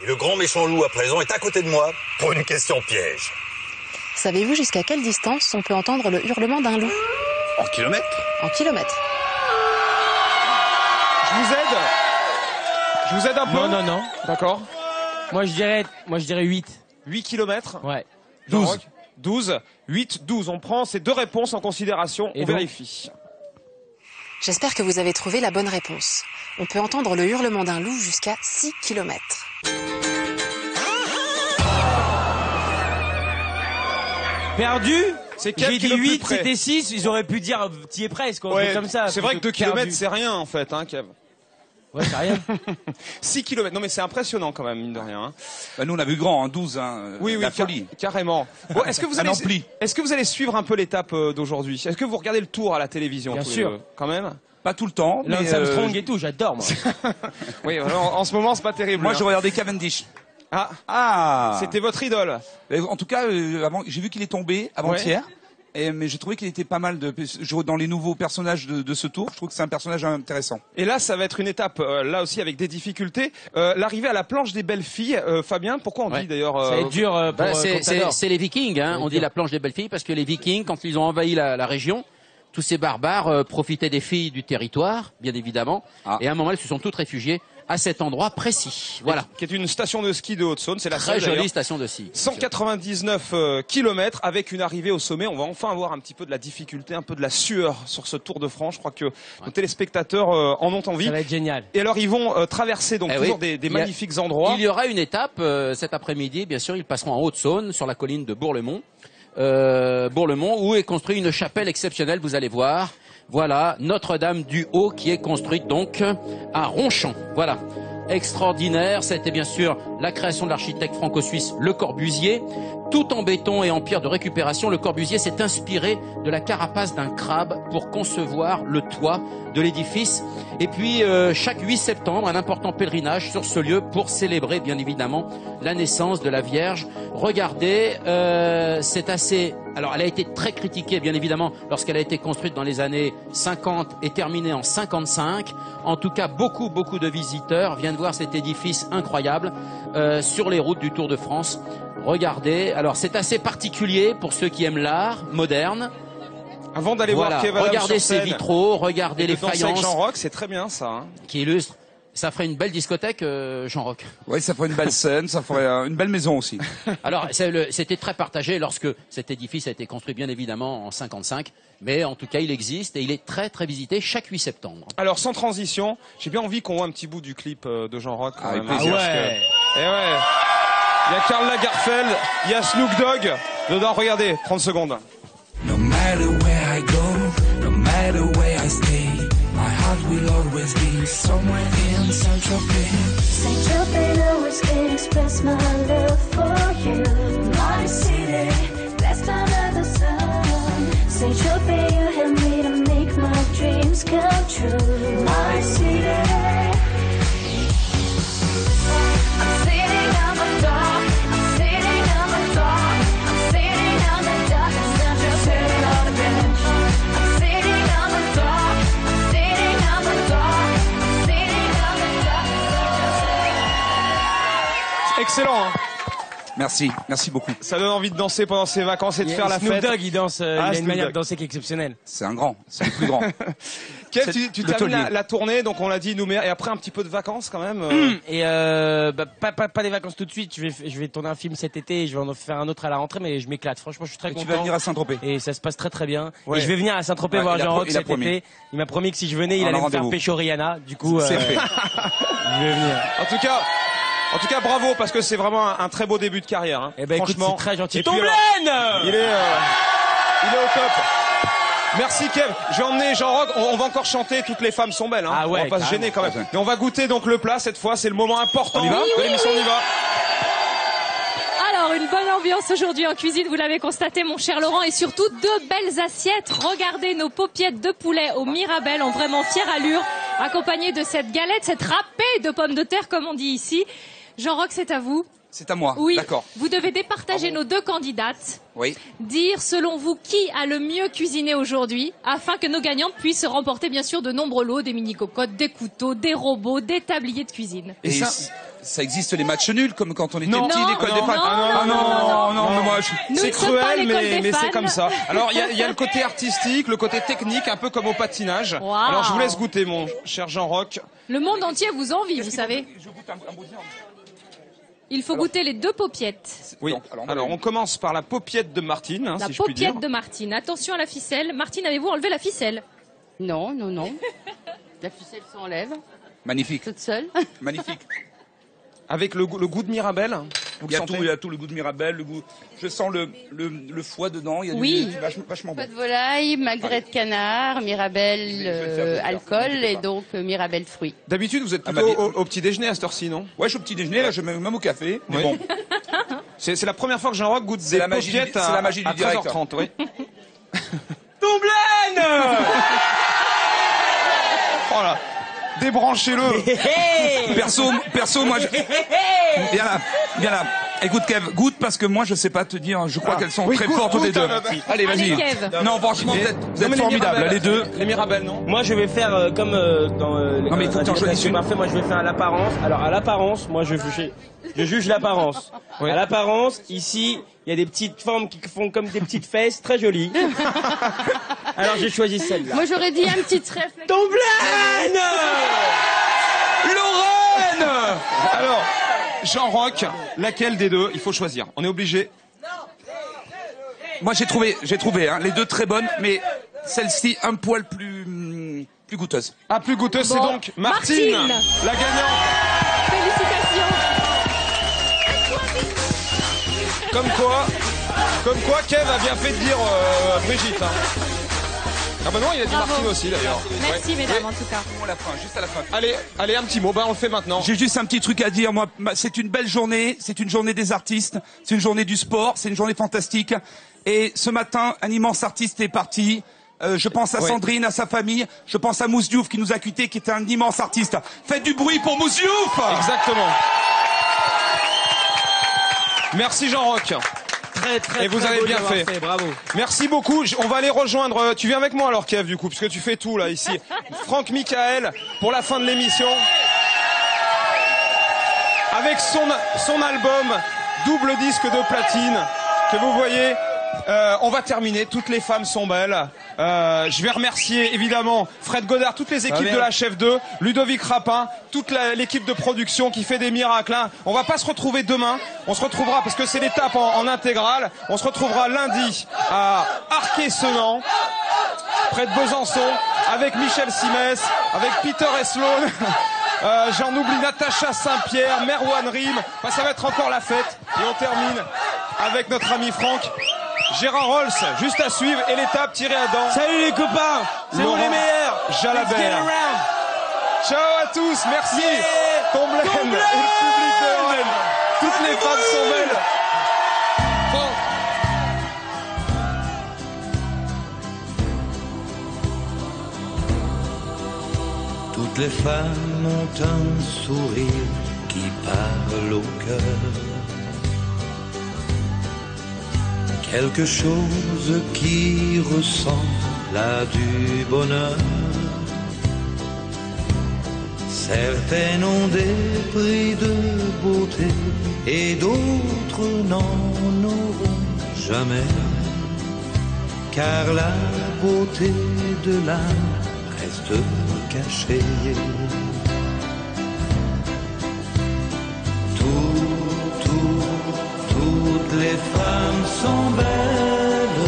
S8: Et le grand méchant loup à présent est à côté de moi pour une question piège.
S17: Savez-vous jusqu'à quelle distance on peut entendre le hurlement d'un loup?
S8: En kilomètres?
S17: En kilomètres.
S1: Je vous aide un peu?
S2: Non.
S1: D'accord.
S2: Moi je dirais 8.
S1: 8 kilomètres?
S2: Ouais.
S1: 12. 8, 12. On prend ces deux réponses en considération.
S2: Et
S1: on
S2: donc
S1: vérifie.
S17: J'espère que vous avez trouvé la bonne réponse. On peut entendre le hurlement d'un loup jusqu'à 6 km.
S2: Perdu?
S1: C'est 4
S2: J'ai dit
S1: kilomètres
S2: 8,
S1: près.
S2: c'était 6, ils auraient pu dire t'y es presque, quoi, un
S1: Ouais,
S2: truc comme ça.
S1: c'est vrai que 2
S2: Perdu.
S1: kilomètres, c'est rien en fait, hein, Kev.
S2: Ouais, c'est rien.
S1: 6 kilomètres. Non mais c'est impressionnant quand même, mine de rien. Hein.
S15: Bah, nous on a vu grand, hein, 12,
S1: Oui,
S15: la folie.
S1: Carrément. Bon, est-ce que vous
S15: Un
S1: allez,
S15: ampli.
S1: est-ce que vous allez suivre un peu l'étape d'aujourd'hui? Est-ce que vous regardez le Tour à la télévision?
S2: Bien
S1: tous les
S2: sûr.
S1: deux quand même.
S15: Pas tout le temps.
S2: Lance
S15: mais,
S2: Armstrong et tout, j'adore, moi.
S1: Oui, alors, en ce moment c'est pas terrible.
S15: Moi
S1: hein.
S15: je regardais Cavendish.
S1: Ah, c'était votre idole.
S15: En tout cas, avant, j'ai vu qu'il est tombé avant-hier. Mais j'ai trouvé qu'il était pas mal dans les nouveaux personnages de ce tour. Je trouve que c'est un personnage intéressant.
S1: Et là, ça va être une étape, là aussi avec des difficultés. L'arrivée à la planche des belles filles, Fabien, pourquoi on dit d'ailleurs
S2: Ça va être dur pour
S4: c'est les Vikings, hein. On dit la planche des belles filles parce que les Vikings, quand ils ont envahi la région, tous ces barbares profitaient des filles du territoire, bien évidemment, et à un moment, elles se sont toutes réfugiées à cet endroit précis. Voilà.
S1: Qui est une station de ski de Haute-Saône, c'est la
S4: Très
S1: seule, d'ailleurs.
S4: jolie station de ski.
S1: 199 km avec une arrivée au sommet. On va enfin avoir un petit peu de la difficulté, un peu de la sueur sur ce Tour de France. Je crois que nos téléspectateurs en ont envie.
S2: Ça va être génial.
S1: Et alors ils vont traverser donc toujours des magnifiques endroits.
S4: Il y aura une étape cet après-midi, bien sûr, ils passeront en Haute-Saône, sur la colline de Bourlemont. Bourlemont, où est construite une chapelle exceptionnelle, vous allez voir. Voilà, Notre-Dame du Haut qui est construite donc à Ronchamp. Voilà. Extraordinaire, c'était bien sûr la création de l'architecte franco-suisse Le Corbusier. Tout en béton et en pierre de récupération, Le Corbusier s'est inspiré de la carapace d'un crabe pour concevoir le toit de l'édifice. Et puis, chaque 8 septembre, un important pèlerinage sur ce lieu pour célébrer, bien évidemment, la naissance de la Vierge. Regardez, c'est assez... Alors, elle a été très critiquée, bien évidemment, lorsqu'elle a été construite dans les années 50 et terminée en 55. En tout cas, beaucoup de visiteurs viennent voir cet édifice incroyable sur les routes du Tour de France. Regardez, alors c'est assez particulier pour ceux qui aiment l'art moderne.
S1: Avant d'aller voir Kev Adams
S4: regardez
S1: sur
S4: ces
S1: scène
S4: vitraux, regardez
S1: et de
S4: les
S1: danser avec
S4: faïences.
S1: Jean Rock, c'est très bien ça. Hein.
S4: Qui illustrent. Ça ferait une belle discothèque, Jean Rock.
S15: Oui, ça ferait une belle scène, ça ferait une belle maison aussi.
S4: Alors, c'était très partagé lorsque cet édifice a été construit, bien évidemment, en 55. Mais en tout cas, il existe et il est très visité chaque 8 septembre.
S1: Alors, sans transition, j'ai bien envie qu'on voit un petit bout du clip de Jean Rock.
S15: Avec plaisir.
S1: Et ouais. Il y a Karl Lagerfeld, il y a Snoop Dogg dedans. Regardez, 30 secondes.
S14: No matter where I go, no matter where I stay, my heart will always be somewhere in Saint-Tropez.
S13: Saint-Tropez always can express my love for you. My city, blessed under the sun. Saint-Tropez, you help me to make my dreams come true. My city. I'm sitting on the dock. I'm sitting on the dock. I'm sitting on the dock. I'm sitting on the bench. I'm sitting on the dock. I'm sitting on the dock. I'm sitting on the dock.
S1: Excellent, hein.
S15: Merci beaucoup.
S1: Ça donne envie de danser pendant ses vacances et de faire la
S2: Snoop
S1: fête.
S2: Dogg, il danse, il a une
S1: Snoop
S2: manière
S1: Dogg.
S2: de danser qui est exceptionnelle.
S15: C'est un grand, c'est le plus grand.
S1: Kev, tu
S15: le
S1: termines
S15: taulier.
S1: la tournée, donc on l'a dit, et après un petit peu de vacances quand même.
S2: Et pas des vacances tout de suite. Je vais tourner un film cet été. Je vais en faire un autre à la rentrée, mais je m'éclate. Franchement, je suis très
S15: Et
S2: content.
S15: tu vas venir à Saint-Tropez.
S2: Et ça se passe très bien.
S15: Ouais.
S2: Et je vais venir à Saint-Tropez
S15: Ouais,
S2: voir
S15: il a
S2: Jean
S15: pro-
S2: Rock
S15: il a
S2: cet
S15: promis.
S2: été. Il m'a promis que si je venais, il
S15: On a
S2: allait me faire
S15: rendez-vous.
S2: pécho Rihanna. Du coup,
S15: C'est fait.
S2: je vais venir.
S1: En tout cas, bravo parce que c'est vraiment un très beau début de carrière. Hein.
S2: Eh ben, écoute,
S1: franchement,
S2: c'est très gentil.
S1: Et puis,
S2: Tomblaine
S1: il est au top. Merci Kev. Je vais emmener Jean Rock. On va encore chanter Toutes les femmes sont belles. Hein.
S2: Ah ouais,
S1: on va pas se
S2: carrément.
S1: gêner quand même. Mais on va goûter donc le plat cette fois. C'est le moment important
S15: On y va
S1: de l'émission. On y va.
S3: Alors, une bonne ambiance aujourd'hui en cuisine, vous l'avez constaté, mon cher Laurent, et surtout deux belles assiettes. Regardez nos paupiettes de poulet au Mirabelle en vraiment fière allure, accompagnées de cette galette, cette râpée de pommes de terre, comme on dit ici. Jean Rock, c'est à vous.
S15: C'est à moi.
S3: Oui,
S15: D'accord.
S3: vous devez départager nos deux candidates.
S15: Oui.
S3: Dire, selon vous, qui a le mieux cuisiné aujourd'hui, afin que nos gagnantes puissent remporter, bien sûr, de nombreux lots, des mini-cocottes, des couteaux, des robots, des tabliers de cuisine.
S15: Et ça existe les matchs nuls comme quand on était
S1: Non.
S15: petit,
S1: Non,
S15: l'école des
S1: non,
S15: fans.
S1: non,
S15: mais moi
S3: Nous
S1: c'est
S3: ne sommes pas
S1: cruel,
S3: l'école des
S1: mais c'est
S3: fans.
S1: comme ça. Alors, il y a le côté artistique, le côté technique, un peu comme au patinage.
S3: Wow.
S1: Alors, je vous laisse goûter, mon cher Jean Rock.
S3: Le monde entier vous envie, vous savez.
S15: Je goûte un bout de viande.
S3: Il faut goûter les deux paupiettes.
S1: Oui. Alors, on commence par la paupiette de Martine, hein,
S3: La
S1: si je puis dire.
S3: paupiette de Martine. Attention à la ficelle. Martine, avez-vous enlevé la ficelle?
S16: Non. La ficelle s'enlève
S15: Magnifique.
S16: toute seule.
S15: Magnifique.
S1: Avec le goût de Mirabelle.
S15: Il y a tout le goût de Mirabelle, le goût. Je sens le foie dedans. Il y a
S6: Oui.
S15: vachement bon.
S6: Foie de volaille, magret de canard, Mirabelle alcool et donc Mirabelle fruits.
S1: D'habitude, vous êtes plutôt au petit déjeuner à cette heure-ci, non?
S15: Ouais, je suis au petit déjeuner, là, je mets même au café. Mais bon.
S1: C'est la première fois que Jean Roch goûte des paupiètes
S15: à
S1: 13h30, oui.
S15: Tomblaine.
S1: Voilà. Débranchez-le.
S15: Perso, moi, viens là. Écoute, Kev, goûte parce que moi, je sais pas te dire. Je crois qu'elles sont très fortes toutes les deux. Allez, vas-y. Non, franchement, vous êtes formidables, les deux.
S1: Les Mirabelles, non?
S2: Moi, je vais faire comme dans
S15: non, mais il faut que tu en choisisses une.
S2: Parfait. Moi, je vais faire l'apparence. Alors, à l'apparence, moi, je juge l'apparence. À l'apparence, ici, il y a des petites formes qui font comme des petites fesses, très jolies. Alors, j'ai choisi celle-là.
S6: Moi, j'aurais dit un petit trèfle.
S2: Tomblaine.
S1: Lorraine. Alors, Jean Roch, laquelle des deux? Il faut choisir. On est obligé.
S15: Moi, j'ai trouvé, hein, les deux très bonnes, mais celle-ci un poil plus goûteuse.
S1: Ah, plus goûteuse,
S6: Bon.
S1: c'est donc Martine, la gagnante.
S3: Félicitations.
S1: Comme quoi, Kev a bien fait de dire Brigitte. Hein. Ah bah non, il a dit
S3: Bravo.
S1: Martine aussi d'ailleurs.
S3: Merci, mesdames, en tout cas.
S15: Juste à la fin.
S1: Allez, un petit mot, on le fait maintenant.
S15: J'ai juste un petit truc à dire, moi, c'est une belle journée, c'est une journée des artistes, c'est une journée du sport, c'est une journée fantastique. Et ce matin, un immense artiste est parti. Je pense à Sandrine, à sa famille, je pense à Mousse Diouf qui nous a quittés, qui était un immense artiste. Faites du bruit pour Mousse Diouf.
S1: Exactement. Merci Jean Roch.
S2: Très,
S1: et vous avez bien fait.
S2: Bravo.
S1: Merci beaucoup. On va aller rejoindre. Tu viens avec moi alors, Kev, du coup, puisque tu fais tout là ici. Franck Michael pour la fin de l'émission. Avec son album double disque de platine que vous voyez. On va terminer. Toutes les femmes sont belles. Je vais remercier évidemment Fred Godard, toutes les équipes de la Chef 2, Ludovic Rapin, toute l'équipe de production qui fait des miracles. Hein. On va pas se retrouver demain. On se retrouvera parce que c'est l'étape en intégrale. On se retrouvera lundi à Arquet-Senans, près de Besançon, avec Michel Simès, avec Peter Eslone. J'en oublie Natacha Saint-Pierre, Merwan Rim. Bah, ça va être encore la fête. Et on termine avec notre ami Franck. Gérard Rolls, juste à suivre, et l'étape tirée à dents.
S2: Salut les copains, c'est vous les meilleurs.
S1: Jalabert. Ciao à tous, merci. Tomblaine et le public de Lorraine. Toutes les femmes sont belles.
S14: Toutes les femmes ont un sourire qui parle au cœur. Quelque chose qui ressemble à du bonheur. Certaines ont des prix de beauté et d'autres n'en auront jamais. Car la beauté de l'âme reste cachée. Toutes les femmes sont belles,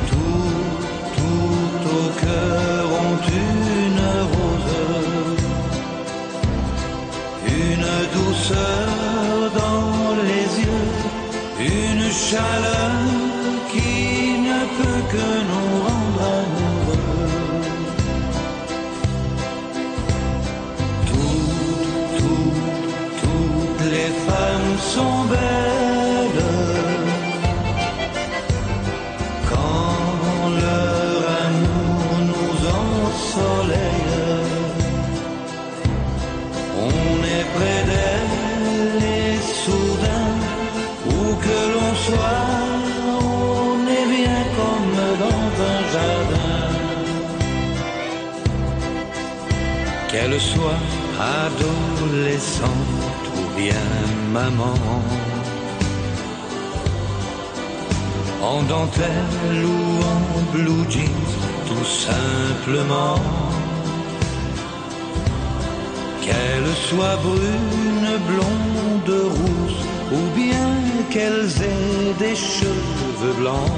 S14: tout au cœur ont une rose, une douceur dans les yeux, une chaleur qui ne peut que nous rendre amoureux. Les femmes sont belles quand leur amour nous ensoleille. On est près d'elles et soudain, où que l'on soit, on est bien comme dans un jardin. Qu'elle soit adolescente ou bien maman, en dentelle ou en blue jeans, tout simplement. Qu'elle soit brune, blonde, rousse, ou bien qu'elles aient des cheveux blancs,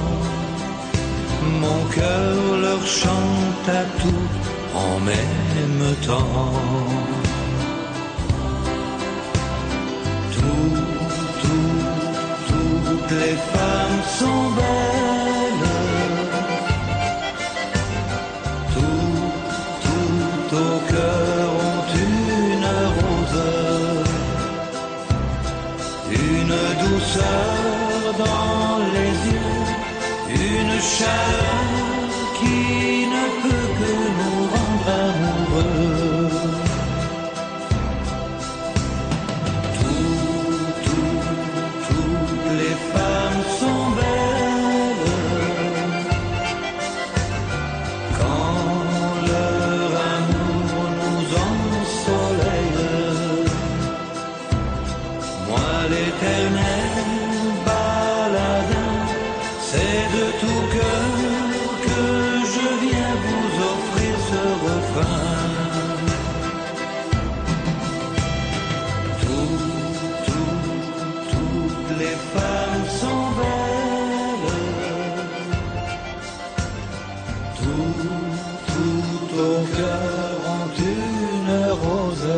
S14: mon cœur leur chante à tout en même temps. Toutes les femmes sont belles. Tout au cœur ont une rose, une douceur dans les yeux, une chaleur qui ne peut que nous rendre amoureux. Toutes les femmes sont belles quand leur amour nous ensoleille. Moi l'éternel baladin, c'est de tout cœur que je viens vous offrir ce refrain. Toutes les femmes sont belles. Tout au cœur ont une rose,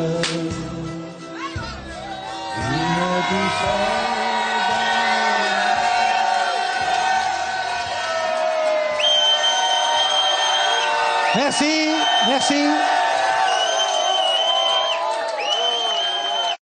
S14: une douceur.
S5: Merci, merci.